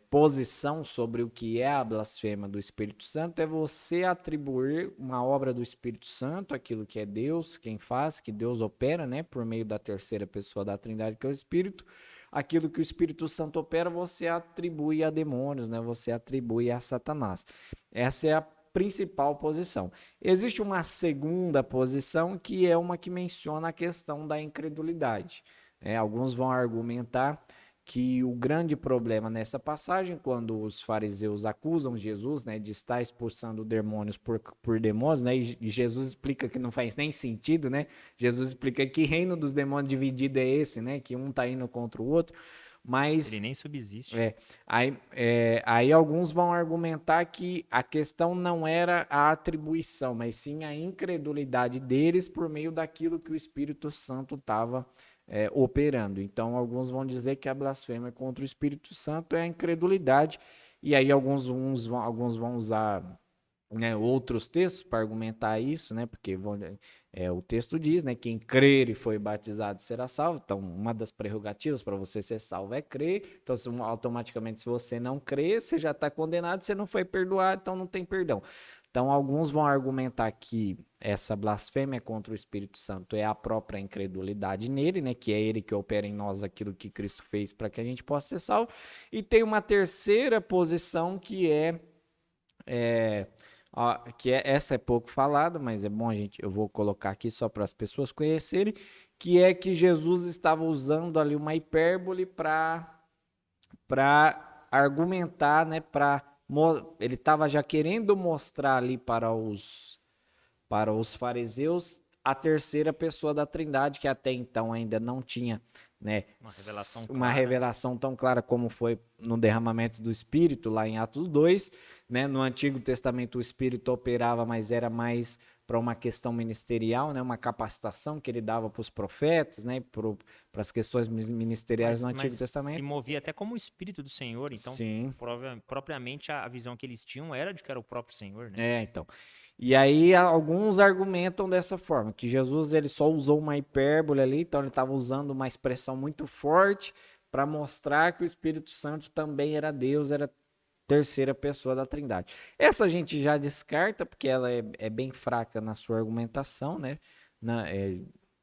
posição sobre o que é a blasfêmia do Espírito Santo é você atribuir uma obra do Espírito Santo, aquilo que é Deus, quem faz, que Deus opera, né, por meio da terceira pessoa da Trindade, que é o Espírito. Aquilo que o Espírito Santo opera, você atribui a demônios, né, você atribui a Satanás. Essa é a principal posição. Existe uma segunda posição que é uma que menciona a questão da incredulidade. Alguns vão argumentar que o grande problema nessa passagem, quando os fariseus acusam Jesus, né, de estar expulsando demônios por demônios, né, e Jesus explica que não faz nem sentido, né? Jesus explica que reino dos demônios dividido é esse, né? Que um está indo contra o outro, mas Ele nem subsiste. aí alguns vão argumentar que a questão não era a atribuição, mas sim a incredulidade deles por meio daquilo que o Espírito Santo estava operando. Então, alguns vão dizer que a blasfêmia contra o Espírito Santo é a incredulidade, e aí alguns vão usar, né, outros textos para argumentar isso, né, porque o texto diz, né, quem crer e foi batizado será salvo. Então, uma das prerrogativas para você ser salvo é crer. Então, automaticamente, se você não crer, você já está condenado, você não foi perdoado, então não tem perdão. Então, alguns vão argumentar que essa blasfêmia contra o Espírito Santo é a própria incredulidade nele, né? Que é ele que opera em nós aquilo que Cristo fez para que a gente possa ser salvo. E tem uma terceira posição que essa é pouco falada, mas é bom eu vou colocar aqui só para as pessoas conhecerem, que é que Jesus estava usando ali uma hipérbole para argumentar, né? Ele estava já querendo mostrar ali para os fariseus a terceira pessoa da Trindade, que até então ainda não tinha, né, uma revelação tão clara como foi no derramamento do Espírito, lá em Atos 2. Né? No Antigo Testamento o Espírito operava, mas era mais para uma questão ministerial, né? Uma capacitação que ele dava para os profetas, né? Para as questões ministeriais no Antigo Testamento. Se movia até como o Espírito do Senhor, então Sim. propriamente a visão que eles tinham era de que era o próprio Senhor, né? Então. E aí alguns argumentam dessa forma, que Jesus ele só usou uma hipérbole ali, então ele estava usando uma expressão muito forte para mostrar que o Espírito Santo também era Deus, era terceira pessoa da Trindade. Essa a gente já descarta, porque ela é bem fraca na sua argumentação, né?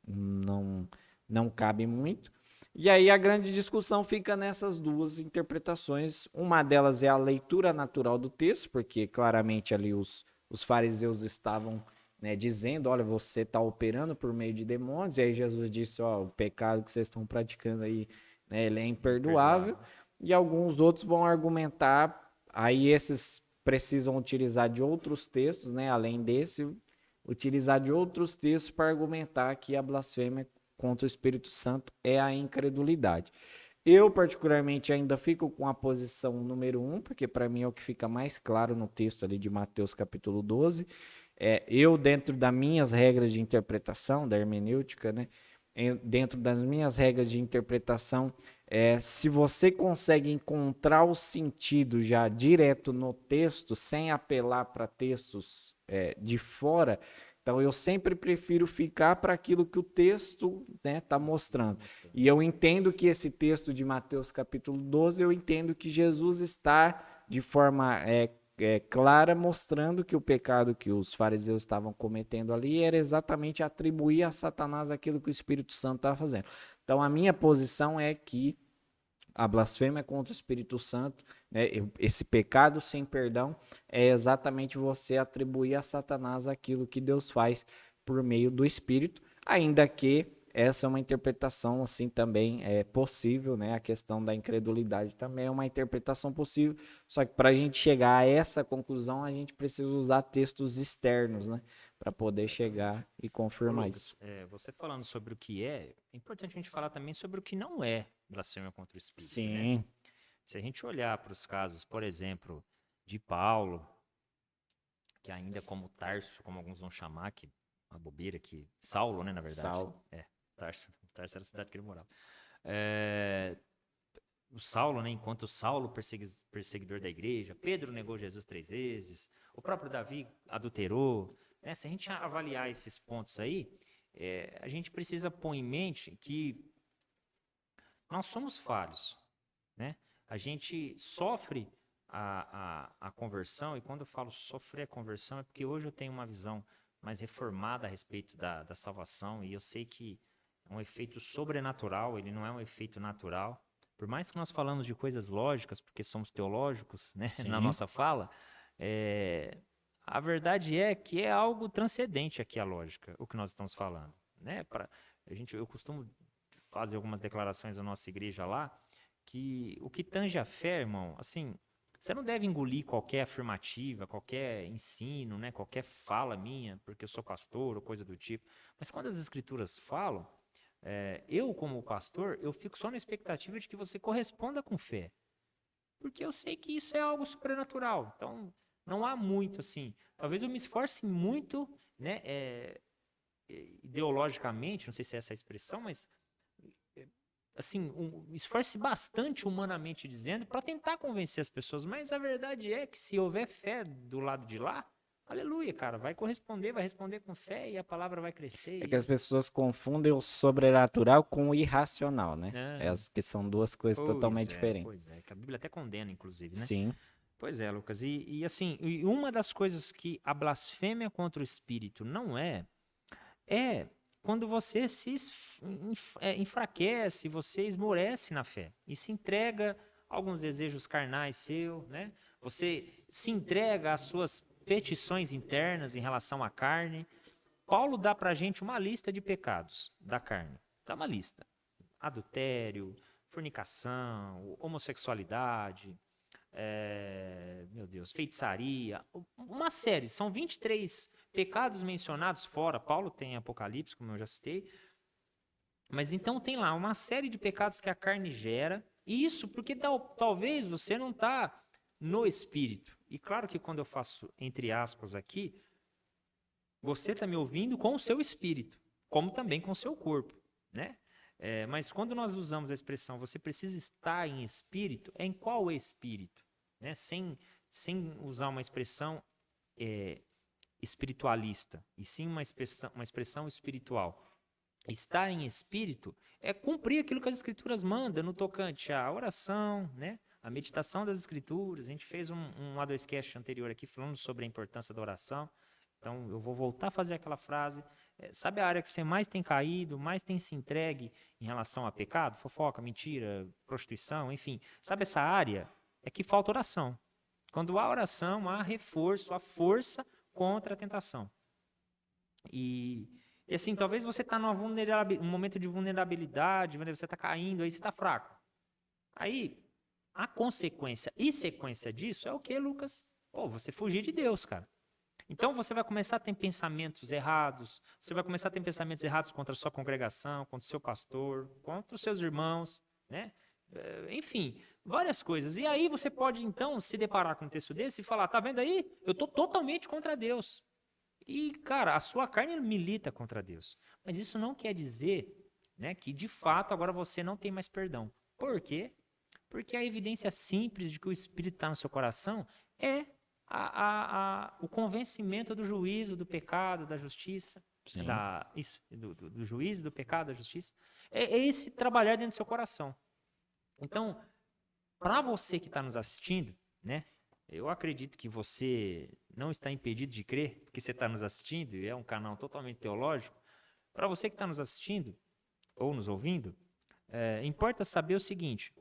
Não, não cabe muito. E aí a grande discussão fica nessas duas interpretações. Uma delas é a leitura natural do texto, porque claramente ali os fariseus estavam, né, dizendo, olha, você está operando por meio de demônios, e aí Jesus disse, ó, o pecado que vocês estão praticando aí, né, ele é imperdoável. E alguns outros vão argumentar, aí esses precisam utilizar de outros textos, né, além desse, utilizar de outros textos para argumentar que a blasfêmia contra o Espírito Santo é a incredulidade. Eu, particularmente, ainda fico com a posição número 1, porque para mim é o que fica mais claro no texto ali de Mateus capítulo 12. Eu, dentro das minhas regras de interpretação, da hermenêutica, né? Dentro das minhas regras de interpretação, se você consegue encontrar o sentido já direto no texto, sem apelar para textos de fora, então eu sempre prefiro ficar para aquilo que o texto está, né, mostrando. E eu entendo que esse texto de Mateus capítulo 12, eu entendo que Jesus está de forma clara mostrando que o pecado que os fariseus estavam cometendo ali era exatamente atribuir a Satanás aquilo que o Espírito Santo estava fazendo. Então a minha posição é que a blasfêmia contra o Espírito Santo, né, esse pecado sem perdão, é exatamente você atribuir a Satanás aquilo que Deus faz por meio do Espírito, ainda que essa é uma interpretação assim também possível, né? A questão da incredulidade também é uma interpretação possível, só que para a gente chegar a essa conclusão, a gente precisa usar textos externos, né? Para poder chegar e confirmar Lucas, isso. você falando sobre o que é importante a gente falar também sobre o que não é blasfêmia contra o Espírito, né? Sim. Se a gente olhar para os casos, por exemplo, de Paulo, que ainda como Tarso, como alguns vão chamar, que uma bobeira que Saulo, né, na verdade. Saulo. Tarso era a cidade que ele morava. É, o Saulo, né, enquanto Saulo perseguidor da igreja, Pedro negou Jesus 3 vezes, o próprio Davi adulterou, né? Se a gente avaliar esses pontos aí, a gente precisa pôr em mente que nós somos falhos, né? A gente sofre a conversão, e quando eu falo sofrer a conversão é porque hoje eu tenho uma visão mais reformada a respeito da salvação, e eu sei que é um efeito sobrenatural, ele não é um efeito natural. Por mais que nós falamos de coisas lógicas, porque somos teológicos, né, na Sim. nossa fala, a verdade é que é algo transcendente aqui a lógica, o que nós estamos falando, né? Eu costumo fazer algumas declarações da nossa igreja lá, que o que tange a fé, irmão, assim, você não deve engolir qualquer afirmativa, qualquer ensino, né, qualquer fala minha, porque eu sou pastor ou coisa do tipo. Mas quando as escrituras falam, eu como pastor, eu fico só na expectativa de que você corresponda com fé. Porque eu sei que isso é algo sobrenatural. Então, não há muito assim. Talvez eu me esforce muito, né, ideologicamente, não sei se é essa a expressão, mas assim, esforce bastante humanamente dizendo para tentar convencer as pessoas, mas a verdade é que se houver fé do lado de lá, aleluia, cara, vai responder com fé e a palavra vai crescer. É que as pessoas confundem o sobrenatural com o irracional, né? É. As que são duas coisas totalmente diferentes. Pois é, que a Bíblia até condena, inclusive, né? Sim. Pois é, Lucas, e assim, e uma das coisas que a blasfêmia contra o Espírito não é quando você se enfraquece, você esmorece na fé e se entrega a alguns desejos carnais seus, né? Você se entrega às suas petições internas em relação à carne. Paulo dá pra gente uma lista de pecados da carne. Dá uma lista. Adultério, fornicação, homossexualidade, meu Deus, feitiçaria, uma série. São 23 pecados mencionados fora. Paulo tem Apocalipse, como eu já citei. Mas então tem lá uma série de pecados que a carne gera. E isso porque talvez você não está no espírito. E claro que quando eu faço entre aspas aqui, você está me ouvindo com o seu espírito, como também com o seu corpo, né? Mas quando nós usamos a expressão você precisa estar em espírito, é em qual espírito? Né? Sem usar uma expressão espiritualista, e sim uma expressão espiritual. Estar em espírito é cumprir aquilo que as escrituras mandam no tocante à oração, né? A meditação das escrituras. A gente fez um A2Cast anterior aqui falando sobre a importância da oração. Então eu vou voltar a fazer aquela frase. Sabe a área que você mais tem caído, mais tem se entregue em relação a pecado? Fofoca, mentira, prostituição, enfim. Sabe essa área? É que falta oração. Quando há oração, há reforço, há força contra a tentação. E assim, talvez você está num momento de vulnerabilidade, você está caindo, aí você está fraco. Aí, a consequência e sequência disso é o que, Lucas? Você fugir de Deus, cara. Então você vai começar a ter pensamentos errados, você vai começar a ter pensamentos errados contra a sua congregação, contra o seu pastor, contra os seus irmãos, né? Enfim, várias coisas. E aí você pode, então, se deparar com um texto desse e falar, tá vendo aí? Eu estou totalmente contra Deus. E, cara, a sua carne milita contra Deus. Mas isso não quer dizer, né, que, de fato, agora você não tem mais perdão. Por quê? Porque a evidência simples de que o Espírito está no seu coração é o convencimento do juízo, do pecado, da justiça. Do juízo, do pecado, da justiça. É esse trabalhar dentro do seu coração. Então, para você que está nos assistindo, né? Eu acredito que você não está impedido de crer, porque você está nos assistindo e é um canal totalmente teológico. Para você que está nos assistindo ou nos ouvindo, importa saber o seguinte: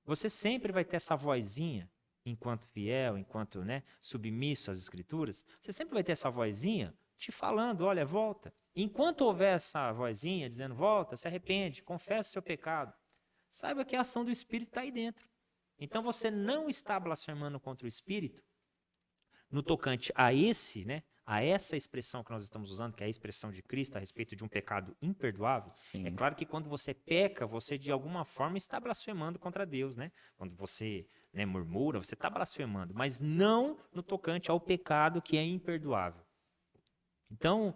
você sempre vai ter essa vozinha, enquanto fiel, enquanto, né, submisso às Escrituras, você sempre vai ter essa vozinha te falando, olha, volta. Enquanto houver essa vozinha dizendo, volta, se arrepende, confessa o seu pecado, saiba que a ação do Espírito está aí dentro. Então você não está blasfemando contra o Espírito no tocante a a essa expressão que nós estamos usando, que é a expressão de Cristo a respeito de um pecado imperdoável, Sim. é claro que quando você peca, você de alguma forma está blasfemando contra Deus, né? Quando você, né, murmura, você está blasfemando, mas não no tocante ao pecado que é imperdoável. Então,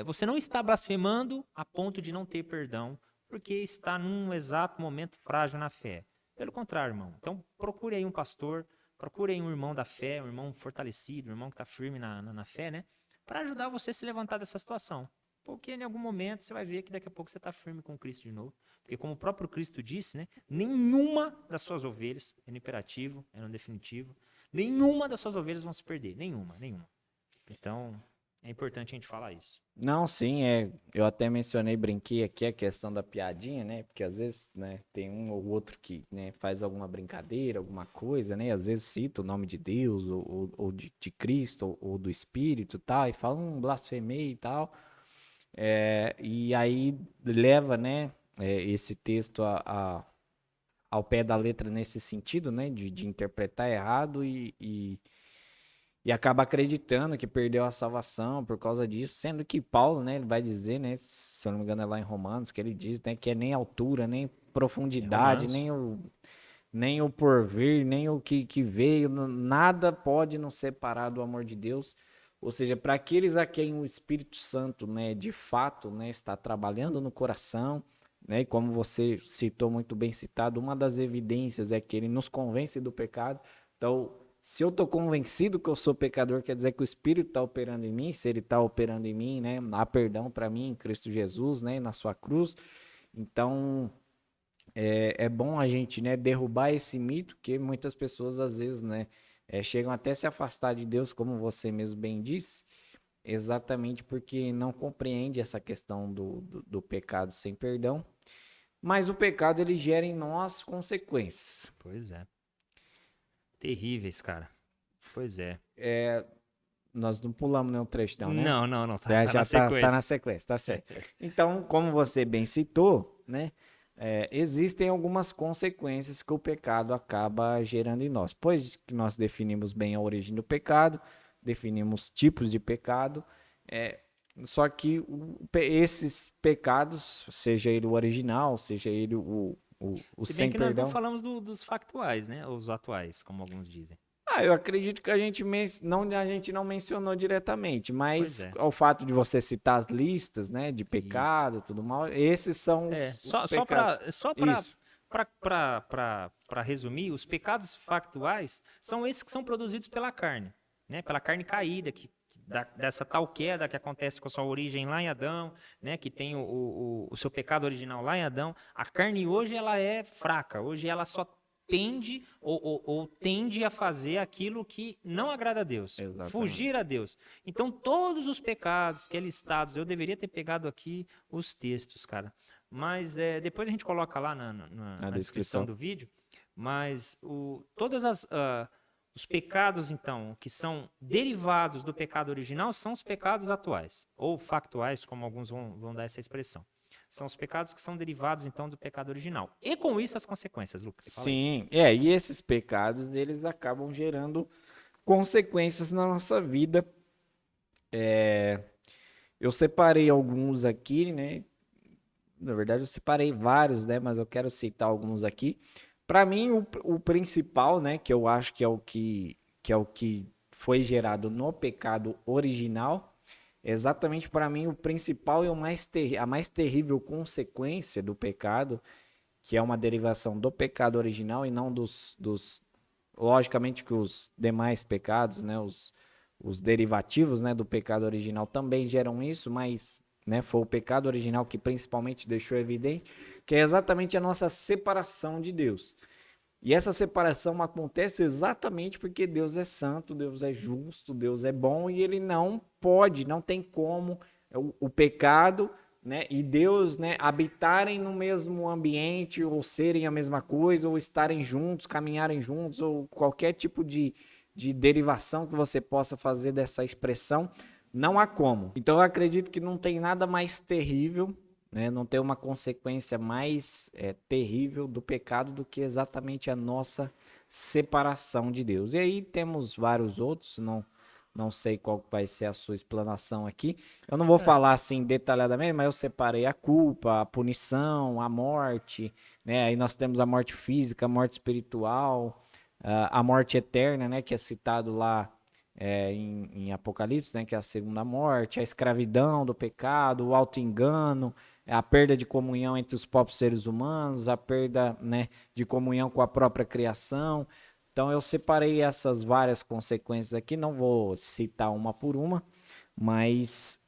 você não está blasfemando a ponto de não ter perdão, porque está num exato momento frágil na fé. Pelo contrário, irmão. Então, procure aí um pastor, procure aí um irmão da fé, um irmão fortalecido, um irmão que está firme na fé, né? Para ajudar você a se levantar dessa situação. Porque em algum momento você vai ver que daqui a pouco você está firme com Cristo de novo. Porque como o próprio Cristo disse, né? Nenhuma das suas ovelhas, é no imperativo, é no definitivo, nenhuma das suas ovelhas vão se perder. Nenhuma, nenhuma. Então, é importante a gente falar isso. Não, sim, eu até mencionei, brinquei aqui a questão da piadinha, né? Porque às vezes, né, tem um ou outro que, né, faz alguma brincadeira, alguma coisa, né? Às vezes cita o nome de Deus ou de Cristo ou do Espírito e tal, e fala blasfemei e tal. E aí leva, né, esse texto ao pé da letra nesse sentido, né? De interpretar errado e acaba acreditando que perdeu a salvação por causa disso, sendo que Paulo, né, ele vai dizer, né, se eu não me engano é lá em Romanos, que ele diz, né, que é nem altura, nem É profundidade, Romanos. nem o porvir, nem o que veio, nada pode nos separar do amor de Deus. Ou seja, para aqueles a quem o Espírito Santo, né, de fato, né, está trabalhando no coração, né, e como você citou muito bem citado, uma das evidências é que ele nos convence do pecado. Então, se eu estou convencido que eu sou pecador, quer dizer que o Espírito está operando em mim. Se ele está operando em mim, né, há perdão para mim em Cristo Jesus, né, na sua cruz. Então, é bom a gente, né, derrubar esse mito que muitas pessoas às vezes, né, chegam até se afastar de Deus, como você mesmo bem disse, exatamente porque não compreende essa questão do pecado sem perdão. Mas o pecado ele gera em nós consequências. Pois é. Terríveis, cara. Pois é. Nós não pulamos nenhum trecho, não, né? Não, não, não. Tá na Já tá na sequência. sequência, tá certo. Então, como você bem citou, né? Existem algumas consequências que o pecado acaba gerando em nós. Pois que nós definimos bem a origem do pecado, definimos tipos de pecado, só que esses pecados, seja ele o original, seja ele o Se bem sem que nós não perdão. falamos dos factuais, né? Os atuais, como alguns dizem. Eu acredito que a gente não mencionou diretamente, Pois mas é. ao fato de você citar as listas, né, de Isso. pecado e tudo mal, esses são os Só pecados. Isso, para resumir, os pecados factuais são esses que são produzidos pela carne, né? Pela carne caída, dessa tal queda que acontece com a sua origem lá em Adão, né? Que tem o seu pecado original lá em Adão. A carne hoje ela é fraca, hoje ela só tende ou tende a fazer aquilo que não agrada a Deus, exatamente. fugir a Deus. Então, todos os pecados que é listados, eu deveria ter pegado aqui os textos, cara. Mas depois a gente coloca lá A na descrição descrição. do vídeo. Mas todas os pecados, então, que são derivados do pecado original são os pecados atuais, ou factuais, como alguns vão dar essa expressão. São os pecados que são derivados, então, do pecado original. E com isso as consequências, Lucas. Fala aí. Sim, e esses pecados, eles acabam gerando consequências na nossa vida. Eu separei alguns aqui, né? Na verdade, eu separei vários, né? Mas eu quero citar alguns aqui. Para mim, o principal, né? Que eu acho que é o que foi gerado no pecado original. Exatamente para mim, o principal e a mais terrível consequência do pecado, que é uma derivação do pecado original e não logicamente que os demais pecados, né? Os derivativos, né, do pecado original também geram isso, mas, né, foi o pecado original que principalmente deixou evidente, que é exatamente a nossa separação de Deus. E essa separação acontece exatamente porque Deus é santo, Deus é justo, Deus é bom e ele não pode, não tem como o pecado, né, e Deus, né, habitarem no mesmo ambiente ou serem a mesma coisa ou estarem juntos, caminharem juntos ou qualquer tipo de derivação que você possa fazer dessa expressão, não há como. Então eu acredito que não tem nada mais terrível, né? Não tem uma consequência mais terrível do pecado do que exatamente a nossa separação de Deus. E aí temos vários outros, Não sei qual vai ser a sua explanação aqui. Eu não vou falar assim detalhadamente, mas eu separei a culpa, a punição, a morte, né? Aí nós temos a morte física, a morte espiritual, a morte eterna, né? Que é citado lá em Apocalipse, né? Que é a segunda morte, a escravidão do pecado, o auto-engano, a perda de comunhão entre os próprios seres humanos, a perda, né, de comunhão com a própria criação. Então eu separei essas várias consequências aqui, não vou citar uma por uma, mas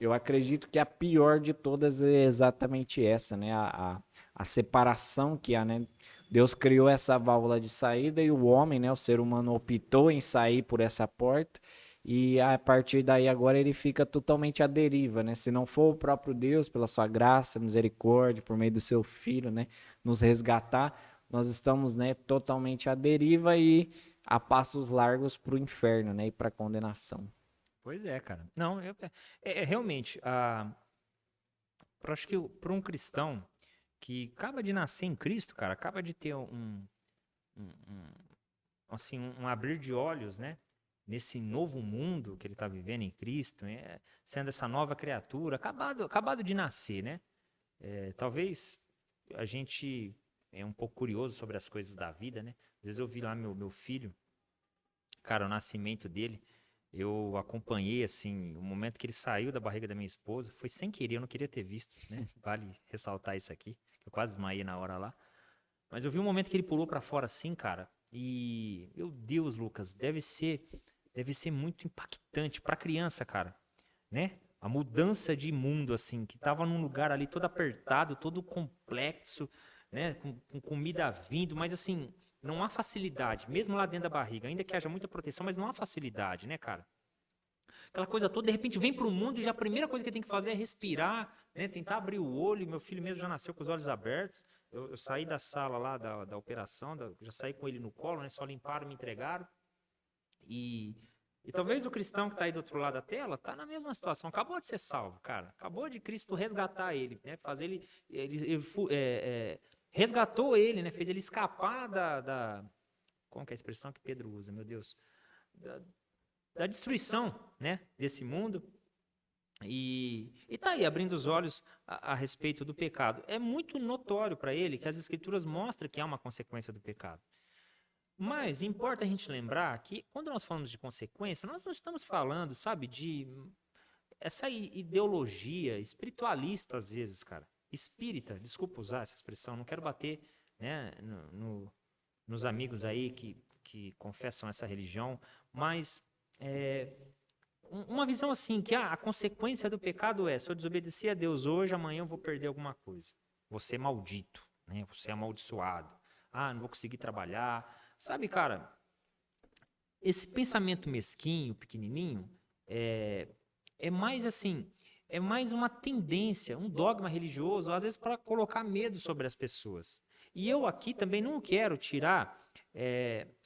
eu acredito que a pior de todas é exatamente essa, né? A separação que há, né? Deus criou essa válvula de saída e o homem, né, o ser humano optou em sair por essa porta e a partir daí agora ele fica totalmente à deriva, né? Se não for o próprio Deus, pela sua graça, misericórdia, por meio do seu filho, né, nos resgatar, nós estamos, né, totalmente à deriva e a passos largos para o inferno, né, e para a condenação. Pois é, cara. Não, realmente, eu acho que para um cristão que acaba de nascer em Cristo, cara, acaba de ter assim, um abrir de olhos, né? Nesse novo mundo que ele está vivendo em Cristo, sendo essa nova criatura, acabado de nascer, né? Talvez a gente é um pouco curioso sobre as coisas da vida, né? Às vezes eu vi lá meu filho, cara, o nascimento dele, eu acompanhei, assim, o momento que ele saiu da barriga da minha esposa, foi sem querer, eu não queria ter visto, né? Vale ressaltar isso aqui, que eu quase desmaiei na hora lá. Mas eu vi um momento que ele pulou pra fora assim, cara, e, meu Deus, Lucas, deve ser muito impactante pra criança, cara, né? A mudança de mundo, assim, que tava num lugar ali todo apertado, todo complexo, né? Com comida vindo, mas assim, não há facilidade, mesmo lá dentro da barriga, ainda que haja muita proteção, mas não há facilidade, né, cara? Aquela coisa toda, de repente vem pro mundo e já a primeira coisa que tem que fazer é respirar, né? Tentar abrir o olho. Meu filho mesmo já nasceu com os olhos abertos. Eu saí da sala lá da operação, já saí com ele no colo, né? Só limparam, me entregaram. E, e talvez o cristão que está aí do outro lado da tela tá na mesma situação. Acabou de ser salvo, cara. Acabou de Cristo resgatar ele, né? Fazer resgatou ele, né? Fez ele escapar como que é a expressão que Pedro usa, meu Deus? Da, da destruição, né? Desse mundo. E tá aí abrindo os olhos a respeito do pecado. É muito notório para ele que as escrituras mostram que há uma consequência do pecado. Mas importa a gente lembrar que quando nós falamos de consequência, nós não estamos falando, sabe, de essa ideologia espiritualista às vezes, cara. Espírita, desculpa usar essa expressão, não quero bater, né, nos amigos aí que confessam essa religião, mas uma visão assim, que a consequência do pecado se eu desobedecer a Deus hoje, amanhã eu vou perder alguma coisa. Vou ser maldito, né? Vou ser amaldiçoado. Não vou conseguir trabalhar. Sabe, cara, esse pensamento mesquinho, pequenininho, é mais assim, é mais uma tendência, um dogma religioso, às vezes para colocar medo sobre as pessoas. E eu aqui também não quero tirar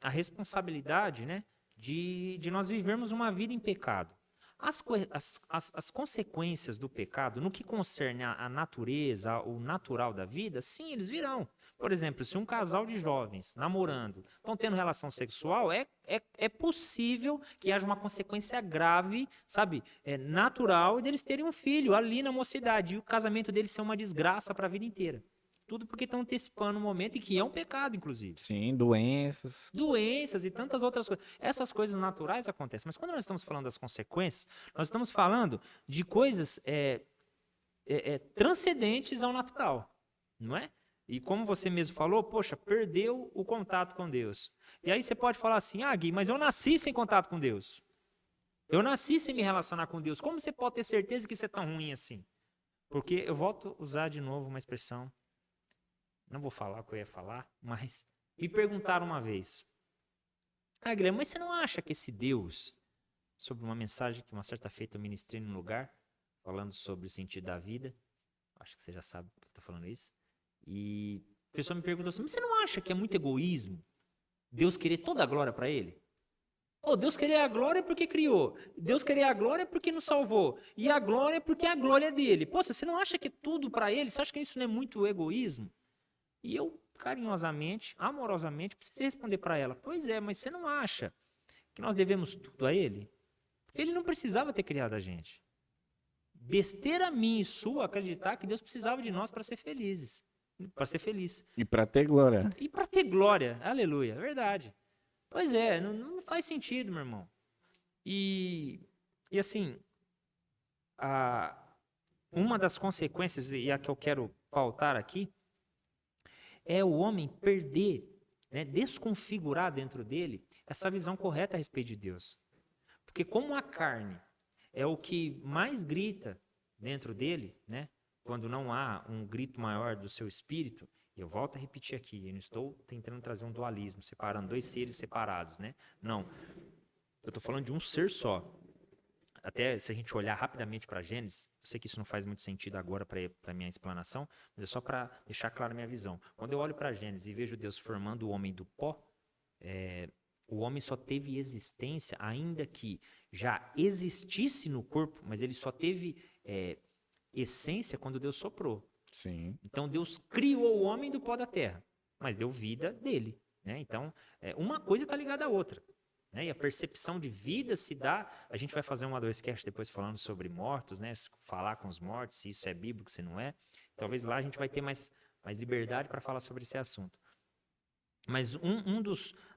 a responsabilidade, né, de nós vivermos uma vida em pecado. As consequências do pecado, no que concerne a natureza, o natural da vida, sim, eles virão. Por exemplo, se um casal de jovens namorando estão tendo relação sexual, é possível que haja uma consequência grave, sabe, natural, deles terem um filho ali na mocidade e o casamento deles ser uma desgraça para a vida inteira. Tudo porque estão antecipando um momento em que é um pecado, inclusive. Sim, doenças. Doenças e tantas outras coisas. Essas coisas naturais acontecem. Mas quando nós estamos falando das consequências, nós estamos falando de coisas transcendentes ao natural, não é? E como você mesmo falou, poxa, perdeu o contato com Deus. E aí você pode falar assim, Gui, mas eu nasci sem contato com Deus. Eu nasci sem me relacionar com Deus. Como você pode ter certeza que isso é tão ruim assim? Porque eu volto a usar de novo uma expressão, não vou falar o que eu ia falar, mas me perguntaram uma vez, Guilherme, mas você não acha que esse Deus, sobre uma mensagem que uma certa feita eu ministrei num lugar, falando sobre o sentido da vida, acho que você já sabe que eu estou falando isso, e a pessoa me perguntou assim, mas você não acha que é muito egoísmo Deus querer toda a glória para ele? Deus querer a glória porque criou. Deus querer a glória porque nos salvou. E a glória porque a glória é dele. Poxa, você não acha que é tudo para ele? Você acha que isso não é muito egoísmo? E eu, carinhosamente, amorosamente, precisei responder para ela. Pois é, mas você não acha que nós devemos tudo a ele? Porque ele não precisava ter criado a gente. Besteira minha e sua acreditar que Deus precisava de nós para ser felizes, para ser feliz. E para ter glória. E para ter glória, aleluia, é verdade. Pois é, não faz sentido, meu irmão. E assim, uma das consequências, e a que eu quero pautar aqui, é o homem perder, né, desconfigurar dentro dele essa visão correta a respeito de Deus. Porque como a carne é o que mais grita dentro dele, né, quando não há um grito maior do seu espírito, e eu volto a repetir aqui, eu não estou tentando trazer um dualismo, separando dois seres separados, né? Não, eu estou falando de um ser só. Até se a gente olhar rapidamente para Gênesis, eu sei que isso não faz muito sentido agora para a minha explanação, mas é só para deixar clara a minha visão. Quando eu olho para Gênesis e vejo Deus formando o homem do pó, o homem só teve existência, ainda que já existisse no corpo, mas ele só teve essência quando Deus soprou. Sim. Então Deus criou o homem do pó da terra, mas deu vida dele, né? Então, uma coisa está ligada à outra. Né? E a percepção de vida se dá. A gente vai fazer um 2cast depois falando sobre mortos, né? Falar com os mortos, se isso é bíblico, se não é. Talvez lá a gente vai ter mais liberdade para falar sobre esse assunto. Mas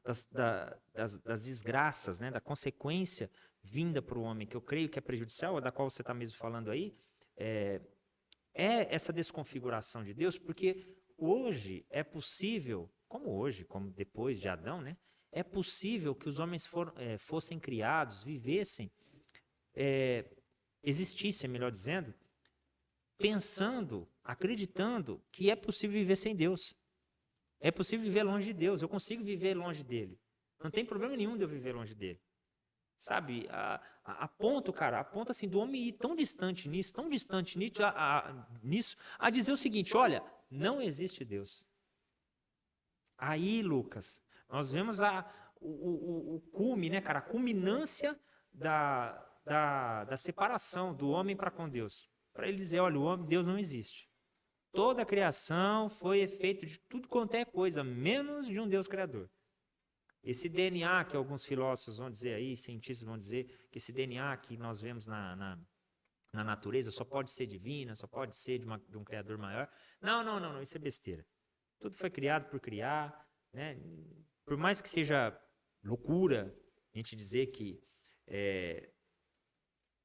das desgraças, né? Da consequência vinda para o homem, que eu creio que é prejudicial, da qual você está mesmo falando aí, é essa desconfiguração de Deus, porque hoje é possível, como depois de Adão, né? É possível que os homens fossem criados, vivessem, existissem, melhor dizendo, pensando, acreditando que é possível viver sem Deus. É possível viver longe de Deus. Eu consigo viver longe dele. Não tem problema nenhum de eu viver longe dele. Sabe, a ponto assim, do homem ir tão distante nisso, a dizer o seguinte, olha, não existe Deus. Aí, Lucas, nós vemos o cume, né, cara, a culminância da separação do homem para com Deus. Para ele dizer, olha, Deus não existe. Toda a criação foi efeito de tudo quanto é coisa, menos de um Deus criador. Esse DNA que alguns filósofos vão dizer aí, cientistas vão dizer, que esse DNA que nós vemos na natureza só pode ser divina, só pode ser de um criador maior. Não, isso é besteira. Tudo foi criado por criar, né? Por mais que seja loucura a gente dizer que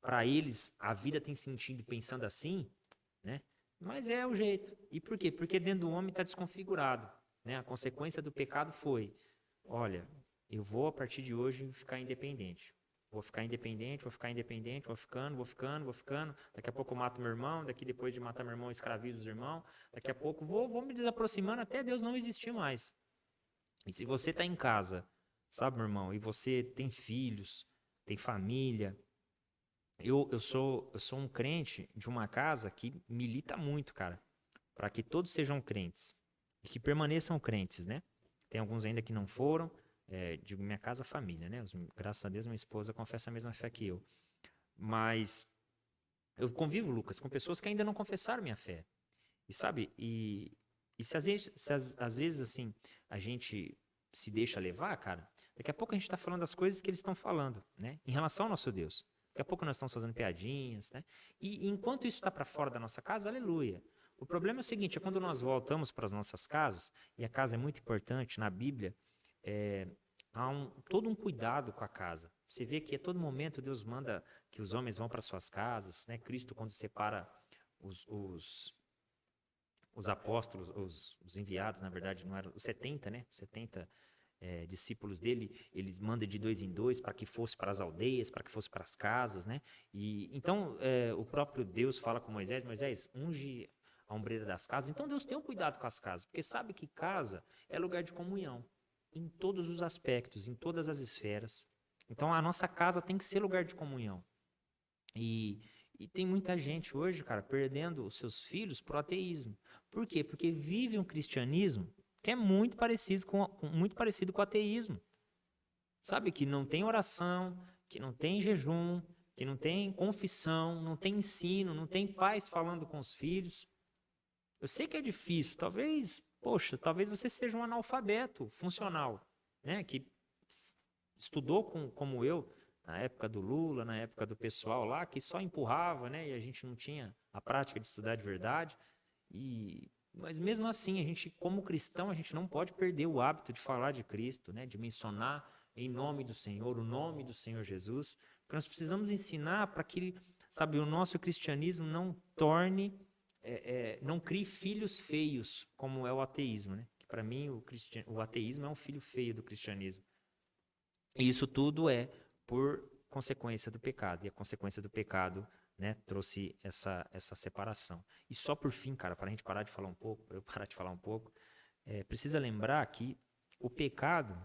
para eles a vida tem sentido pensando assim, né? Mas é o jeito. E por quê? Porque dentro do homem está desconfigurado, né? A consequência do pecado foi: olha, eu vou a partir de hoje ficar independente. Vou ficando. Daqui a pouco eu mato meu irmão, depois de matar meu irmão, eu escravizo os irmãos. Daqui a pouco vou me desaproximando até Deus não existir mais. E se você está em casa, sabe, meu irmão, e você tem filhos, tem família, eu sou um crente de uma casa que milita muito, cara, para que todos sejam crentes e que permaneçam crentes, né? Tem alguns ainda que não foram, digo minha casa, família, né? Graças a Deus, minha esposa confessa a mesma fé que eu. Mas eu convivo, Lucas, com pessoas que ainda não confessaram minha fé. E sabe, se às vezes assim, a gente se deixa levar, cara, daqui a pouco a gente está falando das coisas que eles estão falando, né? Em relação ao nosso Deus. Daqui a pouco nós estamos fazendo piadinhas, né? E enquanto isso está para fora da nossa casa, aleluia. O problema é o seguinte, é quando nós voltamos para as nossas casas, e a casa é muito importante, na Bíblia, há todo um cuidado com a casa. Você vê que a todo momento Deus manda que os homens vão para suas casas, né? Cristo, quando separa os apóstolos, os enviados, na verdade, não eram os 70, né? Os 70 discípulos dele, eles mandam de 2 em 2 para que fosse para as aldeias, para que fosse para as casas, né? E então o próprio Deus fala com Moisés, unge a ombreira das casas. Então Deus tem um cuidado com as casas, porque sabe que casa é lugar de comunhão, em todos os aspectos, em todas as esferas. Então a nossa casa tem que ser lugar de comunhão. E tem muita gente hoje, cara, perdendo os seus filhos pro ateísmo. Por quê? Porque vive um cristianismo que é muito parecido com o ateísmo. Sabe, que não tem oração, que não tem jejum, que não tem confissão, não tem ensino, não tem pais falando com os filhos. Eu sei que é difícil, talvez você seja um analfabeto funcional, né? Que estudou como eu, na época do Lula, na época do pessoal lá, que só empurrava, né? E a gente não tinha a prática de estudar de verdade. Mas mesmo assim, a gente, como cristão, a gente não pode perder o hábito de falar de Cristo, né? De mencionar em nome do Senhor, o nome do Senhor Jesus, porque nós precisamos ensinar para que, sabe, o nosso cristianismo não torne, não crie filhos feios, como é o ateísmo, né? Que para mim o ateísmo é um filho feio do cristianismo. E isso tudo é por consequência do pecado. E a consequência do pecado, né, trouxe essa separação. E só por fim, cara, para a gente parar de falar um pouco, para eu parar de falar um pouco, precisa lembrar que o pecado,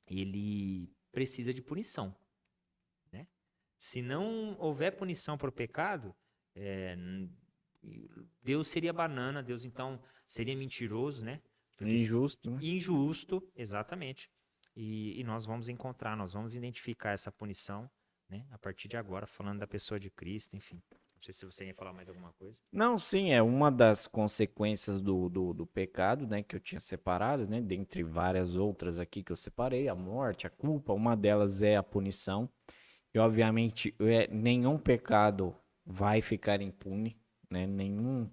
ele precisa de punição, né? Se não houver punição para o pecado, Deus seria banana, Deus então seria mentiroso, né? Porque Injusto, né? injusto, exatamente. E nós vamos encontrar, nós vamos identificar essa punição, né? A partir de agora, falando da pessoa de Cristo, enfim. Não sei se você ia falar mais alguma coisa. Não, sim, é uma das consequências do pecado, né, que eu tinha separado, né, dentre várias outras aqui que eu separei, a morte, a culpa, uma delas é a punição, e obviamente nenhum pecado vai ficar impune, né,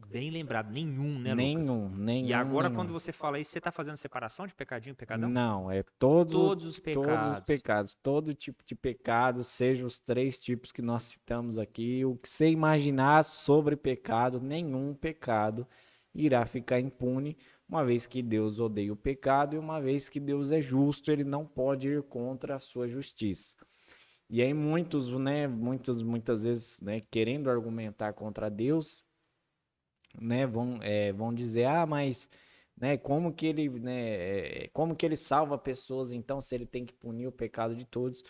Bem lembrado, nenhum, né, Lucas? nenhum, E nenhum, agora, quando nenhum. você fala isso, você está fazendo separação de pecadinho e pecadão? Não, é Todos os todos os pecados. pecados, todo tipo de pecado, seja os três tipos que nós citamos aqui, o que você imaginar sobre pecado, nenhum pecado irá ficar impune, uma vez que Deus odeia o pecado e uma vez que Deus é justo, ele não pode ir contra a sua justiça. E aí muitos, né, muitas vezes, né, querendo argumentar contra Deus, né, vão dizer, ah, mas, né, como que ele salva pessoas, então, se ele tem que punir o pecado de todos?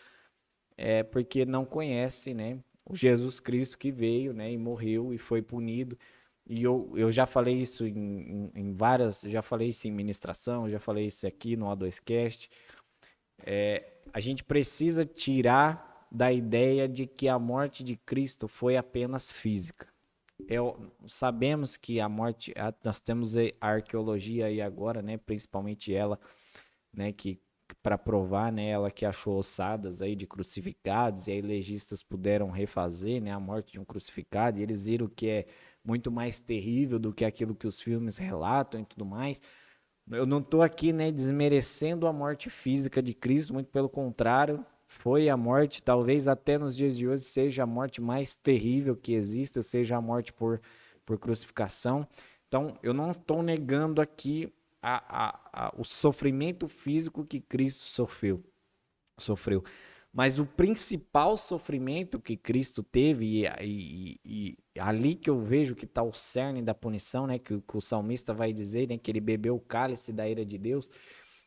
É porque não conhece, né, o Jesus Cristo que veio, né, e morreu e foi punido. E eu já falei isso em várias, já falei isso em ministração, já falei isso aqui no A2Cast. A gente precisa tirar da ideia de que a morte de Cristo foi apenas física. Sabemos que a morte, nós temos a arqueologia aí agora, né, principalmente ela, né, que para provar, né, ela que achou ossadas aí de crucificados, e aí legistas puderam refazer, né, a morte de um crucificado, e eles viram que é muito mais terrível do que aquilo que os filmes relatam e tudo mais. Eu não estou aqui, né, desmerecendo a morte física de Cristo, muito pelo contrário, foi a morte, talvez até nos dias de hoje seja a morte mais terrível que exista, seja a morte por crucificação. Então, eu não estou negando aqui o sofrimento físico que Cristo sofreu. Mas o principal sofrimento que Cristo teve, e ali que eu vejo que está o cerne da punição, né, que o salmista vai dizer, né, que ele bebeu o cálice da ira de Deus.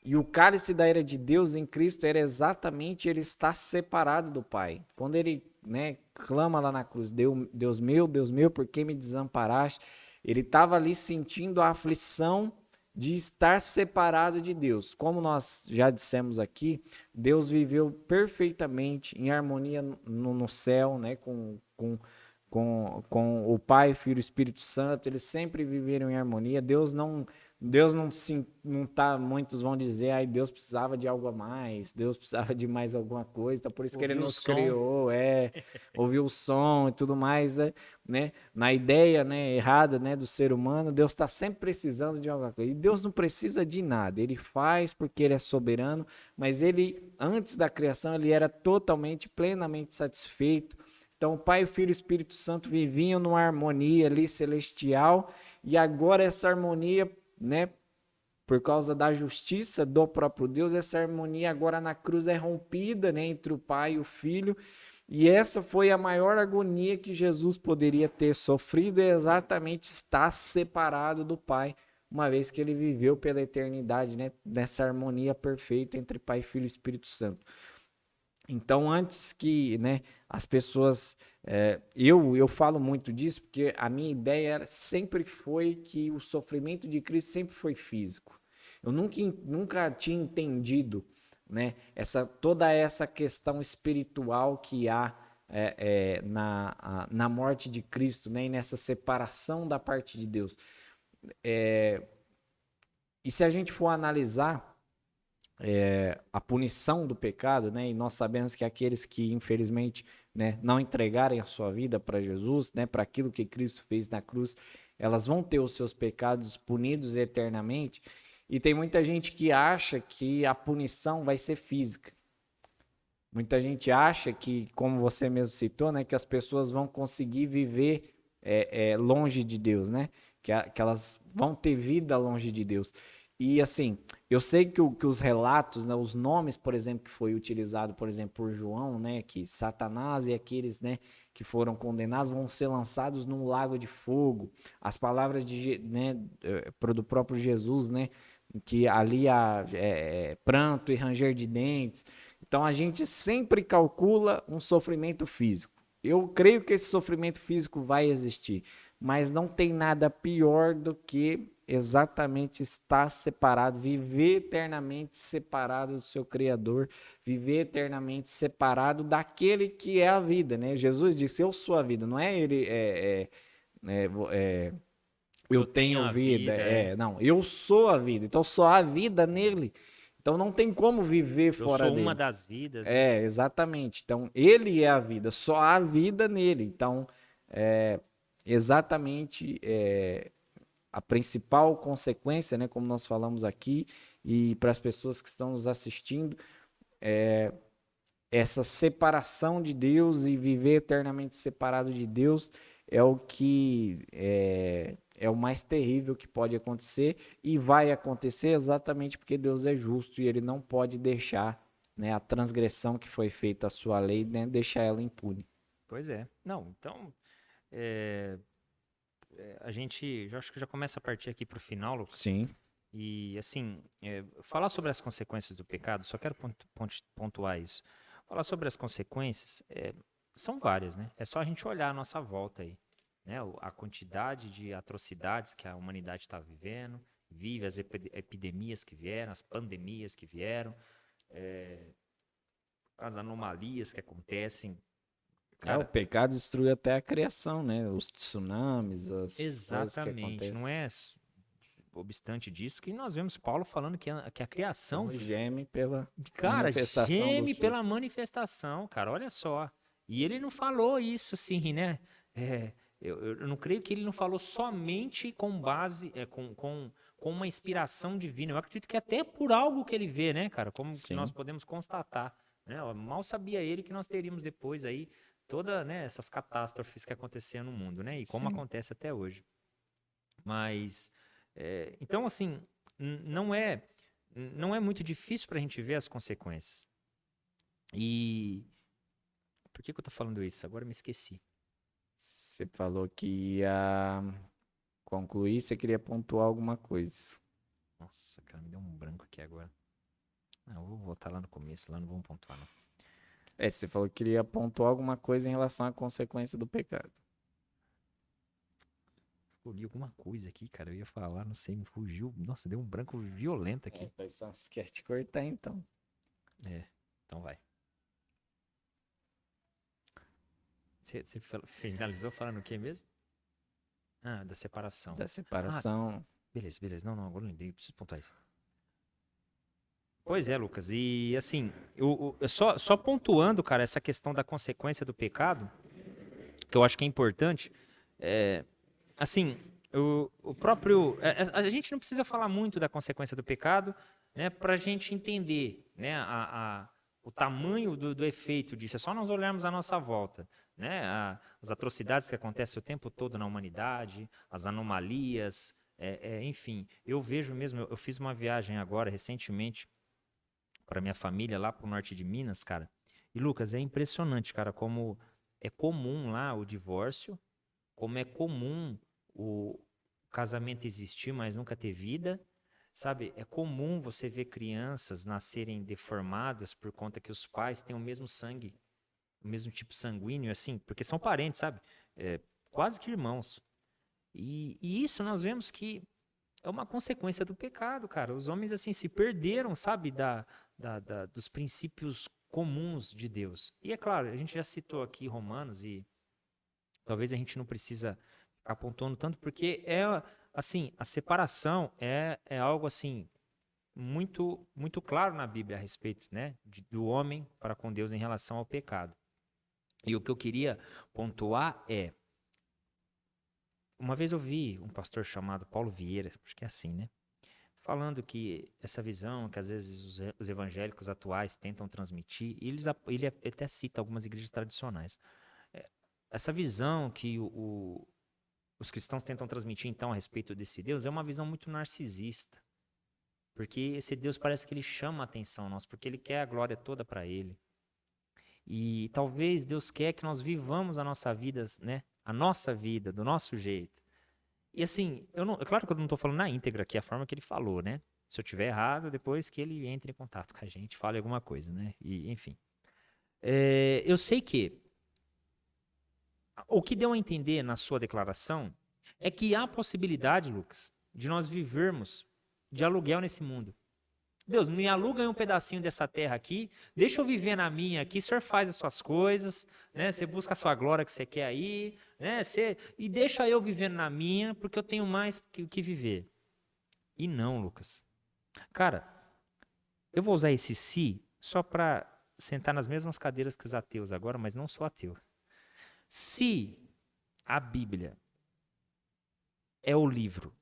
E o cálice da ira de Deus em Cristo era exatamente ele estar separado do Pai. Quando ele, né, clama lá na cruz, Deus meu, por que me desamparaste? Ele estava ali sentindo a aflição de estar separado de Deus. Como nós já dissemos aqui, Deus viveu perfeitamente em harmonia no céu, né, com o Pai, Filho e Espírito Santo. Eles sempre viveram em harmonia. Deus não tá, muitos vão dizer, ai, Deus precisava de algo a mais, Deus precisava de mais alguma coisa, então por isso que ele Ouviu o nos som. criou, ouviu o som e tudo mais, né? Na ideia, né, errada, né, do ser humano, Deus está sempre precisando de alguma coisa. E Deus não precisa de nada, ele faz porque ele é soberano, mas ele, antes da criação, ele era totalmente, plenamente satisfeito. Então, o Pai, o Filho e o Espírito Santo viviam numa harmonia ali celestial, e agora essa harmonia, né, por causa da justiça do próprio Deus, essa harmonia agora na cruz é rompida, né, entre o Pai e o Filho, e essa foi a maior agonia que Jesus poderia ter sofrido, é exatamente estar separado do Pai, uma vez que ele viveu pela eternidade, né, nessa harmonia perfeita entre Pai, Filho e Espírito Santo. Então, antes que, né, as pessoas. Eu falo muito disso porque a minha ideia sempre foi que o sofrimento de Cristo sempre foi físico. Eu nunca tinha entendido, né, toda essa questão espiritual que há na morte de Cristo, né, e nessa separação da parte de Deus. E se a gente for analisar a punição do pecado, né? E nós sabemos que aqueles que, infelizmente, né, não entregarem a sua vida para Jesus, né, para aquilo que Cristo fez na cruz, elas vão ter os seus pecados punidos eternamente. E tem muita gente que acha que a punição vai ser física. Muita gente acha que, como você mesmo citou, né, que as pessoas vão conseguir viver longe de Deus, né? Que elas vão ter vida longe de Deus. E assim, eu sei que os relatos, né, os nomes, por exemplo, que foi utilizado, por exemplo, por João, né, que Satanás e aqueles, né, que foram condenados vão ser lançados num lago de fogo. As palavras né, do próprio Jesus, né, que ali há pranto e ranger de dentes. Então a gente sempre calcula um sofrimento físico. Eu creio que esse sofrimento físico vai existir, mas não tem nada pior do que exatamente estar separado, viver eternamente separado do seu Criador, viver eternamente separado daquele que é a vida, né? Jesus disse: Eu sou a vida, não é ele, é, eu Eu tenho tenho a vida, vida, não, eu sou a vida, então só há vida nele. Então não tem como viver eu fora sou uma dele. das vidas, né? Exatamente. Então, ele é a vida, só há vida nele. Então, exatamente a principal consequência, né, como nós falamos aqui, e para as pessoas que estão nos assistindo, essa separação de Deus e viver eternamente separado de Deus é o que é o mais terrível que pode acontecer e vai acontecer exatamente porque Deus é justo e ele não pode deixar, né, a transgressão que foi feita à sua lei, né, deixar ela impune. Pois é. Não, então, é, a gente, já acho que já começa a partir aqui para o final, Lucas. Sim, E, assim, falar sobre as consequências do pecado, só quero pontuar isso. Falar sobre as consequências, são várias, né? É só a gente olhar a nossa volta aí, né? A quantidade de atrocidades que a humanidade está vivendo, vive as epidemias que vieram, as pandemias que vieram, eh, as anomalias que acontecem. o Cara, pecado destruiu até a criação, né? Os tsunamis, as coisas que exatamente, não acontecem. é obstante disso que nós vemos Paulo falando que a criação, Então geme pela cara, manifestação geme dos pela filhos. manifestação, cara, olha só. E ele não falou isso assim, né? É, eu não creio que ele não falou somente com base, com uma inspiração divina. Eu acredito que até por algo que ele vê, né, cara? Como que nós Sim, podemos constatar, né? Mal sabia ele que nós teríamos depois aí toda, né, essas catástrofes que aconteciam no mundo, né? E como sim. acontece até hoje. Mas, então, assim, não não é muito difícil para a gente ver as consequências. E por que que eu tô falando isso? Agora eu me esqueci. Você falou que ia concluir, você queria pontuar alguma coisa. Nossa, cara, me deu um branco aqui agora. Não, eu vou voltar lá no começo, lá não vamos pontuar, não. Você falou que queria pontuar alguma coisa em relação à consequência do pecado. Escolhi alguma coisa aqui, cara, eu ia falar, não sei, me fugiu. Nossa, deu um branco violento aqui. Mas só esquece de cortar então. É, então vai. Você finalizou falando o quê mesmo? Ah, da separação. Da Ah, separação. beleza, beleza. Não, agora eu lembrei, eu preciso pontuar isso. Pois é, Lucas. E assim, só pontuando, cara, essa questão da consequência do pecado, que eu acho que é importante, é, assim, o próprio. A gente não precisa falar muito da consequência do pecado, né, para a gente entender, né, o tamanho do efeito disso. É só nós olharmos à nossa volta, né, as atrocidades que acontecem o tempo todo na humanidade, as anomalias, enfim. Eu vejo mesmo, eu fiz uma viagem agora, recentemente, para minha família lá pro norte de Minas, cara. E Lucas, é impressionante, cara, como é comum lá o divórcio, como é comum o casamento existir, mas nunca ter vida. Sabe, é comum você ver crianças nascerem deformadas por conta que os pais têm o mesmo sangue, o mesmo tipo sanguíneo, assim, porque são parentes, sabe? É, quase que irmãos. E isso nós vemos que é uma consequência do pecado, cara. Os homens, assim, se perderam, sabe, dos princípios comuns de Deus. E é claro, a gente já citou aqui Romanos e talvez a gente não precisa ficar pontuando tanto, porque assim, a separação é algo, assim, muito claro na Bíblia a respeito, né, do homem para com Deus em relação ao pecado. E o que eu queria pontuar é, uma vez eu vi um pastor chamado Paulo Vieira, acho que é assim, né, falando que essa visão que às vezes os evangélicos atuais tentam transmitir, e ele até cita algumas igrejas tradicionais. Essa visão que os cristãos tentam transmitir, então, a respeito desse Deus, é uma visão muito narcisista. Porque esse Deus parece que ele chama a atenção nossa, porque ele quer a glória toda para ele. E talvez Deus quer que nós vivamos a nossa vida, né? A nossa vida, do nosso jeito. E assim, é claro que eu não estou falando na íntegra aqui, a forma que ele falou, né? Se eu tiver errado, depois que ele entre em contato com a gente, fale alguma coisa, né? E, enfim. Eu sei que o que deu a entender na sua declaração é que há possibilidade, Lucas, de nós vivermos de aluguel nesse mundo. Deus, me aluga aí um pedacinho dessa terra aqui, deixa eu viver na minha aqui, o senhor faz as suas coisas, né? Você busca a sua glória que você quer aí, né? E deixa eu vivendo na minha, porque eu tenho mais que viver. E não, Lucas. Cara, eu vou usar esse se só para sentar nas mesmas cadeiras que os ateus agora, mas não sou ateu. Se a Bíblia é o livro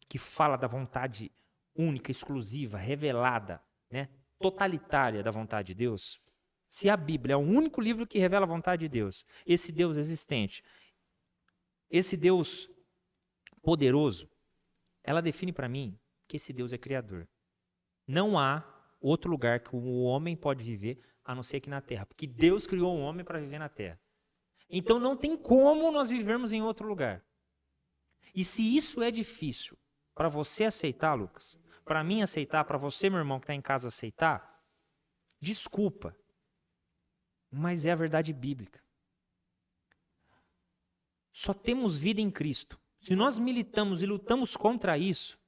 que fala da vontade única, exclusiva, revelada, né, totalitária da vontade de Deus, se a Bíblia é o único livro que revela a vontade de Deus, esse Deus existente, esse Deus poderoso, ela define para mim que esse Deus é criador. Não há outro lugar que o homem pode viver a não ser aqui na Terra, porque Deus criou o homem para viver na Terra. Então não tem como nós vivermos em outro lugar. E se isso é difícil para você aceitar, Lucas, para mim aceitar, para você, meu irmão, que está em casa aceitar, desculpa, mas é a verdade bíblica. Só temos vida em Cristo. Se nós militamos e lutamos contra isso,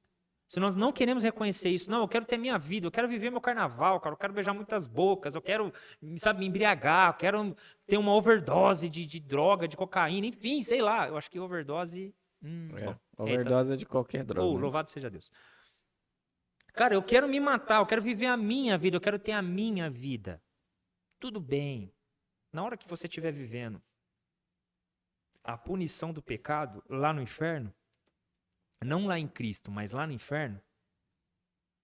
se nós não queremos reconhecer isso, não, eu quero ter minha vida, eu quero viver meu carnaval, cara, eu quero beijar muitas bocas, eu quero, sabe, me embriagar, eu quero ter uma overdose de droga, de cocaína, enfim, sei lá. Eu acho que overdose... bom, overdose de qualquer droga. Né? Louvado seja Deus. Cara, eu quero me matar, eu quero viver a minha vida, eu quero ter a minha vida. Tudo bem. Na hora que você estiver vivendo a punição do pecado lá no inferno, não lá em Cristo, mas lá no inferno,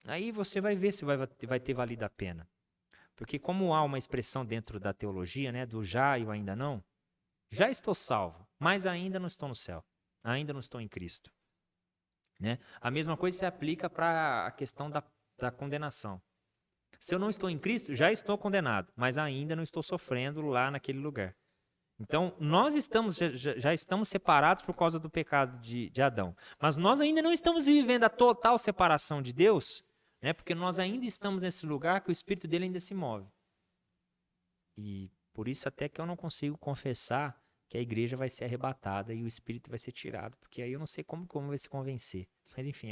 aí você vai ver se vai ter valido a pena. Porque como há uma expressão dentro da teologia, né, do já e o ainda não, já estou salvo, mas ainda não estou no céu, ainda não estou em Cristo. Né? A mesma coisa se aplica para a questão da condenação. Se eu não estou em Cristo, já estou condenado, mas ainda não estou sofrendo lá naquele lugar. Então, nós já estamos separados por causa do pecado de Adão. Mas nós ainda não estamos vivendo a total separação de Deus, né? Porque nós ainda estamos nesse lugar que o Espírito dele ainda se move. E por isso até que eu não consigo confessar que a igreja vai ser arrebatada e o Espírito vai ser tirado, porque aí eu não sei como vai se convencer. Mas enfim,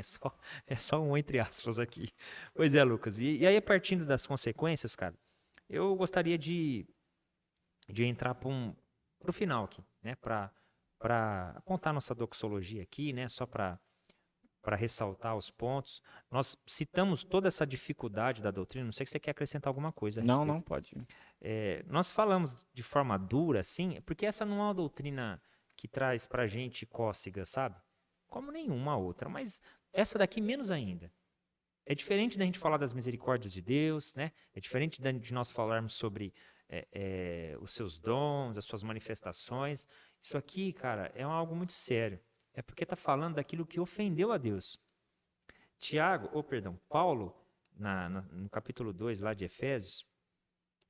é só um entre aspas aqui. Pois é, Lucas. E aí, partindo das consequências, cara, eu gostaria de entrar pro final aqui, né? Para contar nossa doxologia aqui, né? Só para ressaltar os pontos. Nós citamos toda essa dificuldade da doutrina. Não sei se você quer acrescentar alguma coisa a respeito. Não, pode. Nós falamos de forma dura, assim, porque essa não é uma doutrina que traz pra gente cócega, sabe? Como nenhuma outra, mas essa daqui menos ainda. É diferente da gente falar das misericórdias de Deus, né? É diferente de nós falarmos sobre os seus dons, as suas manifestações. Isso aqui, cara, é algo muito sério. É porque está falando daquilo que ofendeu a Deus. Paulo, no capítulo 2 lá de Efésios,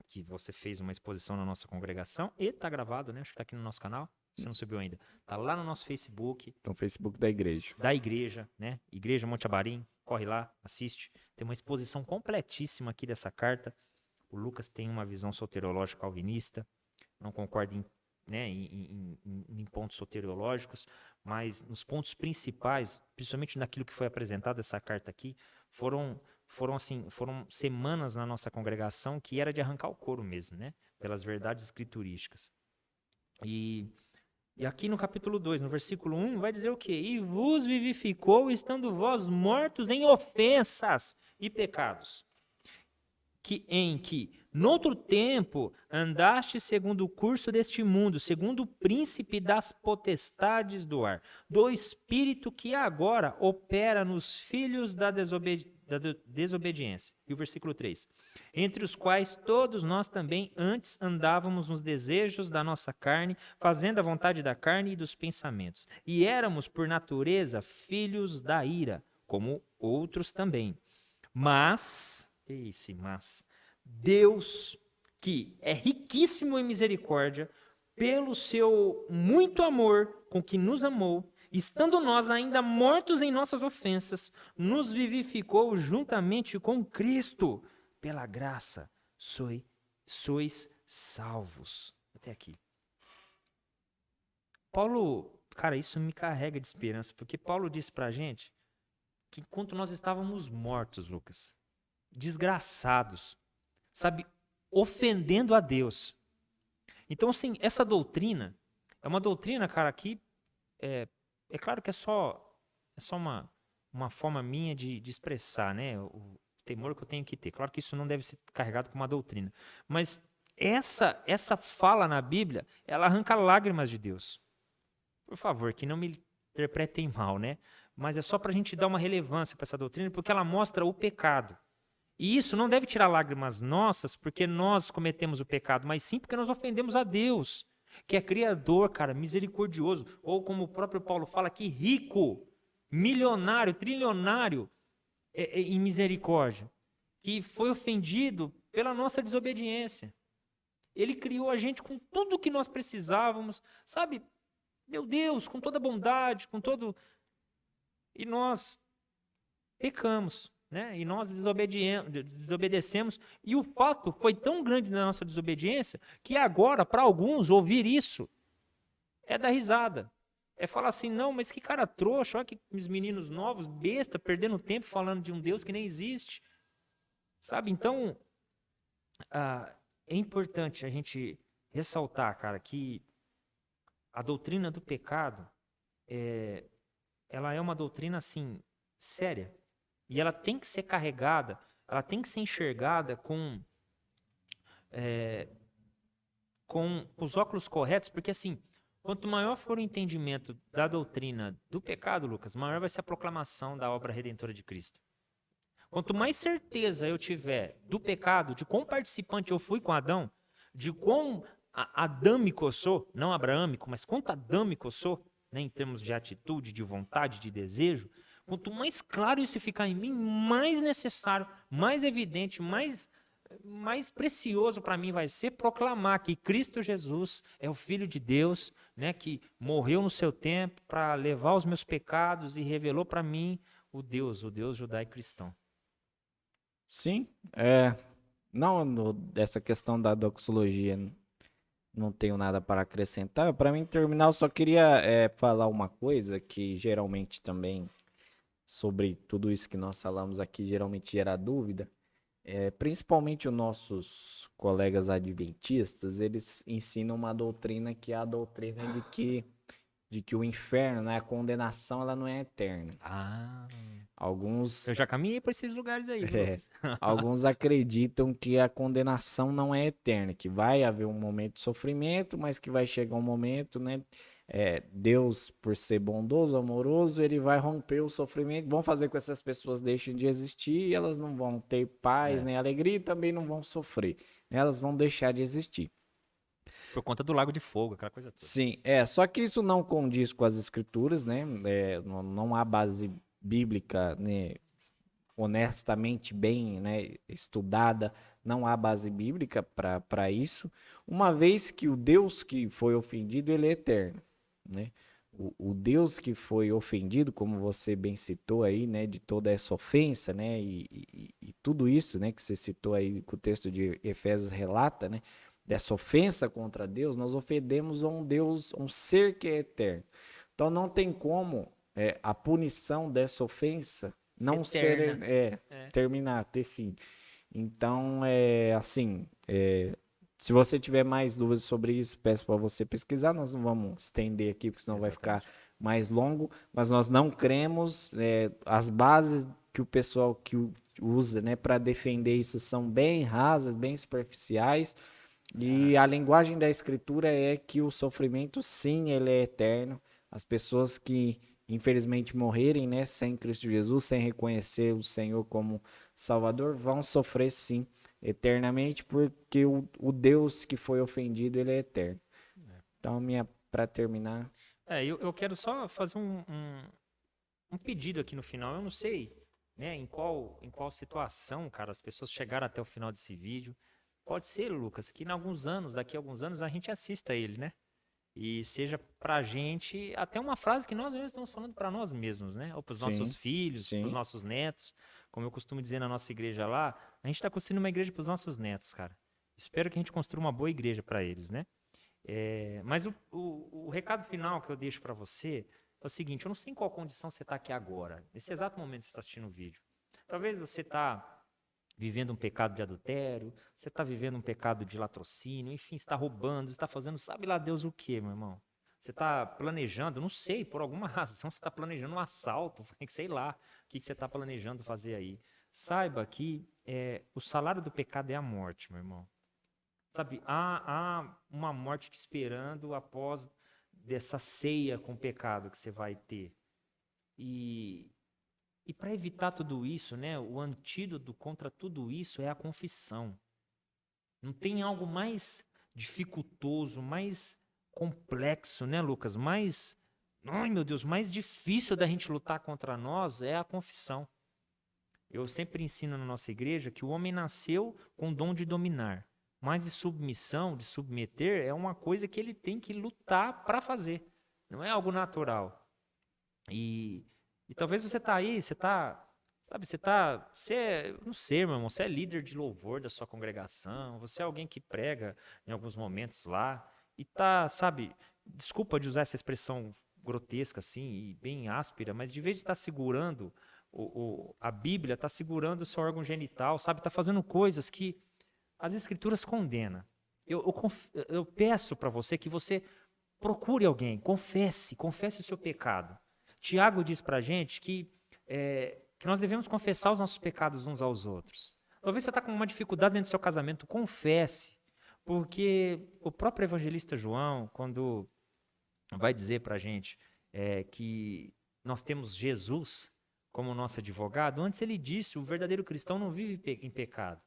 que você fez uma exposição na nossa congregação, e está gravado, né? Acho que está aqui no nosso canal. Você não subiu ainda. Está lá no nosso Facebook. No Facebook da igreja. Da igreja, né? Igreja Monte Abarim. Corre lá, assiste. Tem uma exposição completíssima aqui dessa carta. O Lucas tem uma visão soteriológica calvinista. Não concorda em pontos soteriológicos, mas nos pontos principais, principalmente naquilo que foi apresentado essa carta aqui, foram semanas na nossa congregação que era de arrancar o couro mesmo, né? Pelas verdades escriturísticas. E E aqui no capítulo 2, no versículo 1, vai dizer o quê? E vos vivificou, estando vós mortos em ofensas e pecados, em que, noutro tempo, andaste segundo o curso deste mundo, segundo o príncipe das potestades do ar, do espírito que agora opera nos filhos da desobediência. E o versículo 3. Entre os quais todos nós também antes andávamos nos desejos da nossa carne, fazendo a vontade da carne e dos pensamentos. E éramos, por natureza, filhos da ira, como outros também. Mas Deus, que é riquíssimo em misericórdia, pelo seu muito amor com que nos amou, estando nós ainda mortos em nossas ofensas, nos vivificou juntamente com Cristo. Pela graça sois salvos. Até aqui. Paulo, cara, isso me carrega de esperança, porque Paulo disse pra gente que enquanto nós estávamos mortos, Lucas, desgraçados, sabe, ofendendo a Deus. Então, assim, essa doutrina é uma doutrina, cara, que é claro que é só uma forma minha de expressar, né, o temor que eu tenho que ter. Claro que isso não deve ser carregado como uma doutrina. Mas essa fala na Bíblia, ela arranca lágrimas de Deus. Por favor, que não me interpretem mal, né? Mas é só para a gente dar uma relevância para essa doutrina, porque ela mostra o pecado. E isso não deve tirar lágrimas nossas porque nós cometemos o pecado, mas sim porque nós ofendemos a Deus, que é criador, cara, misericordioso, ou como o próprio Paulo fala, que rico, milionário, trilionário em misericórdia, que foi ofendido pela nossa desobediência. Ele criou a gente com tudo o que nós precisávamos, sabe? Meu Deus, com toda bondade, com todo... E nós pecamos. Né? E nós desobedecemos. E o fato foi tão grande na nossa desobediência que agora, para alguns, ouvir isso é dar risada. É falar assim, não, mas que cara trouxa, olha que os meninos novos, besta, perdendo tempo falando de um Deus que nem existe. Sabe? Então, é importante a gente ressaltar, cara, que a doutrina do pecado, ela é uma doutrina, assim, séria. E ela tem que ser carregada, ela tem que ser enxergada com os óculos corretos, porque assim, quanto maior for o entendimento da doutrina do pecado, Lucas, maior vai ser a proclamação da obra redentora de Cristo. Quanto mais certeza eu tiver do pecado, de quão participante eu fui com Adão, de quão adâmico eu sou, não abraâmico, mas quanto adâmico eu sou, né, em termos de atitude, de vontade, de desejo, quanto mais claro isso ficar em mim, mais necessário, mais evidente, mais precioso para mim vai ser proclamar que Cristo Jesus é o Filho de Deus, né, que morreu no seu tempo para levar os meus pecados e revelou para mim o Deus judaico-cristão. Sim, dessa questão da doxologia não tenho nada para acrescentar. Para mim terminar, eu só queria falar uma coisa que geralmente também sobre tudo isso que nós falamos aqui geralmente gera dúvida. Principalmente os nossos colegas adventistas, eles ensinam uma doutrina que é a doutrina de que o inferno, né, a condenação, ela não é eterna. Alguns, eu já caminhei por esses lugares aí, Lucas. Alguns acreditam que a condenação não é eterna, que vai haver um momento de sofrimento, mas que vai chegar um momento, né? Deus, por ser bondoso, amoroso, ele vai romper o sofrimento, vão fazer com que essas pessoas deixem de existir e elas não vão ter paz nem alegria e também não vão sofrer, né? Elas vão deixar de existir. Por conta do lago de fogo, aquela coisa toda. Sim, só que isso não condiz com as escrituras, né? Não há base bíblica, né, honestamente bem, né, estudada, não há base bíblica para isso, uma vez que o Deus que foi ofendido, ele é eterno, né? O Deus que foi ofendido, como você bem citou aí, né, de toda essa ofensa, né, e tudo isso, né, que você citou aí, que o texto de Efésios relata, né, dessa ofensa contra Deus, nós ofendemos a um Deus, um ser que é eterno. Então não tem como a punição dessa ofensa não terminar, ter fim. Então, assim, Se você tiver mais dúvidas sobre isso, peço para você pesquisar. Nós não vamos estender aqui, porque senão vai ficar mais longo. Mas nós não cremos. As bases que o pessoal usa, né, para defender isso são bem rasas, bem superficiais. E a linguagem da escritura é que o sofrimento, sim, ele é eterno. As pessoas que infelizmente morrerem, né, sem Cristo Jesus, sem reconhecer o Senhor como Salvador, vão sofrer sim eternamente, porque o Deus que foi ofendido, ele é eterno. Então, para terminar. Eu quero só fazer um pedido aqui no final. Eu não sei, né, em qual situação, cara, as pessoas chegaram até o final desse vídeo. Pode ser, Lucas, que daqui a alguns anos, a gente assista ele, né? E seja pra gente até uma frase que nós mesmos estamos falando para nós mesmos, né? Ou para os nossos Sim, filhos, para os sim, nossos netos. Como eu costumo dizer na nossa igreja lá, a gente está construindo uma igreja para os nossos netos, cara. Espero que a gente construa uma boa igreja para eles, né? Mas o recado final que eu deixo para você é o seguinte: eu não sei em qual condição você está aqui agora, nesse exato momento que você está assistindo o vídeo. Talvez você está vivendo um pecado de adultério, você está vivendo um pecado de latrocínio, enfim, está roubando, está fazendo sabe lá Deus o que, meu irmão. Você está planejando, não sei, por alguma razão, você está planejando um assalto, sei lá, o que você está planejando fazer aí. Saiba que o salário do pecado é a morte, meu irmão. Sabe, há uma morte te esperando após dessa ceia com o pecado que você vai ter. E, e para evitar tudo isso, né, o antídoto contra tudo isso é a confissão. Não tem algo mais dificultoso, mais complexo, né, Lucas? Ai meu Deus, mais difícil da gente lutar contra nós é a confissão. Eu sempre ensino na nossa igreja que o homem nasceu com o dom de dominar, mas de submissão, de submeter, é uma coisa que ele tem que lutar para fazer. Não é algo natural. E talvez você tá aí, não sei, meu irmão, você é líder de louvor da sua congregação, você é alguém que prega em alguns momentos lá, e tá, sabe, desculpa de usar essa expressão grotesca assim, e bem áspera, mas de vez de estar segurando a Bíblia, está segurando o seu órgão genital, sabe, está fazendo coisas que as Escrituras condenam. Eu peço para você que você procure alguém, confesse o seu pecado. Tiago diz para a gente que nós devemos confessar os nossos pecados uns aos outros. Talvez você está com uma dificuldade dentro do seu casamento, confesse. Porque o próprio evangelista João, quando vai dizer para a gente que nós temos Jesus como nosso advogado, antes ele disse, o verdadeiro cristão não vive em pecado.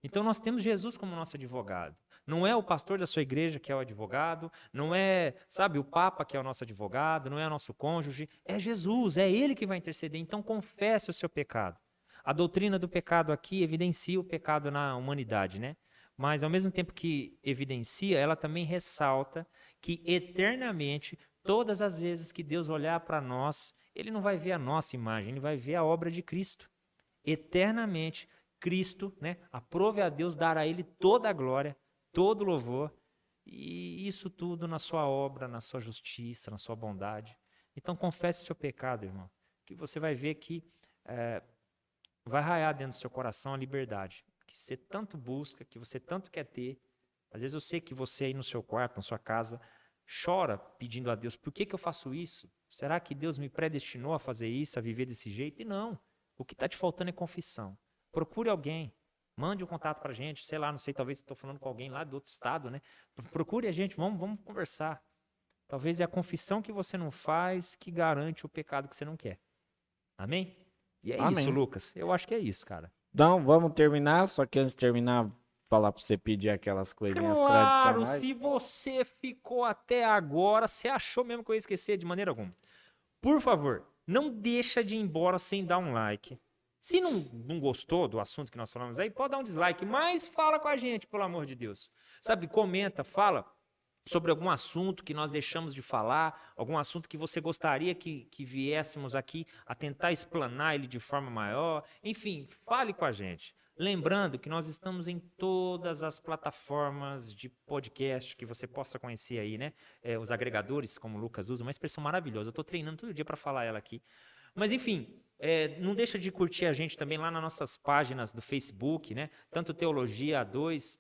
Então nós temos Jesus como nosso advogado. Não é o pastor da sua igreja que é o advogado, não é, sabe, o Papa que é o nosso advogado, não é o nosso cônjuge, é Jesus, é ele que vai interceder. Então confesse o seu pecado. A doutrina do pecado aqui evidencia o pecado na humanidade, né? Mas ao mesmo tempo que evidencia, ela também ressalta que eternamente, todas as vezes que Deus olhar para nós, ele não vai ver a nossa imagem, ele vai ver a obra de Cristo. Eternamente, Cristo, né, aprove a Deus dar a ele toda a glória, todo o louvor, e isso tudo na sua obra, na sua justiça, na sua bondade. Então confesse seu pecado, irmão, que você vai ver que vai raiar dentro do seu coração a liberdade, que você tanto busca, que você tanto quer ter. Às vezes eu sei que você aí no seu quarto, na sua casa, chora pedindo a Deus, por que eu faço isso? Será que Deus me predestinou a fazer isso, a viver desse jeito? E não, o que está te faltando é confissão. Procure alguém, mande um contato para a gente, sei lá, não sei, talvez estou falando com alguém lá do outro estado, né? Procure a gente, vamos conversar. Talvez é a confissão que você não faz que garante o pecado que você não quer. Amém? E é isso, amém. Lucas. Eu acho que é isso, cara. Então, vamos terminar. Só que antes de terminar, falar para você pedir aquelas coisinhas Claro, tradicionais. se você ficou até agora, você achou mesmo que eu ia esquecer de maneira alguma. Por favor, não deixa de ir embora sem dar um like. Se não gostou do assunto que nós falamos aí, pode dar um dislike, mas fala com a gente, pelo amor de Deus. Sabe, comenta, fala sobre algum assunto que nós deixamos de falar, algum assunto que você gostaria que viéssemos aqui a tentar explanar ele de forma maior. Enfim, fale com a gente. Lembrando que nós estamos em todas as plataformas de podcast que você possa conhecer aí, né? Os agregadores, como o Lucas usa, uma expressão maravilhosa. Eu estou treinando todo dia para falar ela aqui. Mas, enfim, não deixa de curtir a gente também lá nas nossas páginas do Facebook, né? Tanto Teologia A2,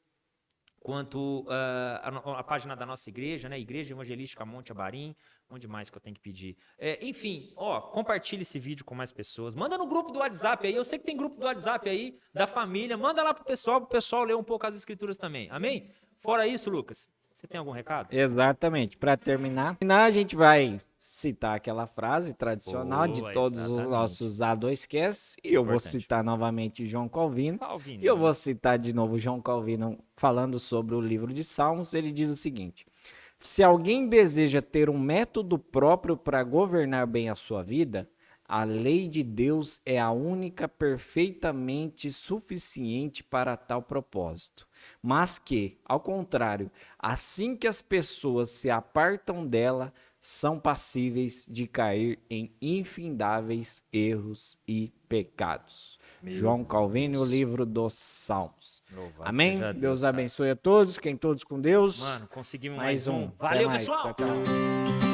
quanto a página da nossa igreja, né? Igreja Evangelística Monte Abarim. Onde mais que eu tenho que pedir? Enfim, ó, compartilhe esse vídeo com mais pessoas. Manda no grupo do WhatsApp aí. Eu sei que tem grupo do WhatsApp aí, da família. Manda lá pro pessoal ler um pouco as escrituras também. Amém? Fora isso, Lucas, você tem algum recado? Exatamente. Para terminar, a gente vai citar aquela frase tradicional de Boa, todos os exatamente. nossos A2Casts. E eu vou Importante. citar novamente João Calvino. Calvino. E eu vou citar de novo João Calvino falando sobre o livro de Salmos. Ele diz o seguinte: se alguém deseja ter um método próprio para governar bem a sua vida, a lei de Deus é a única perfeitamente suficiente para tal propósito. Mas que, ao contrário, assim que as pessoas se apartam dela, são passíveis de cair em infindáveis erros e pecados. João Calvino, o livro dos Salmos. Louvado Amém? seja Deus cara. abençoe a todos, fiquem todos com Deus. Mano, conseguimos mais um. Valeu, Até mais. pessoal! Tchau, tchau.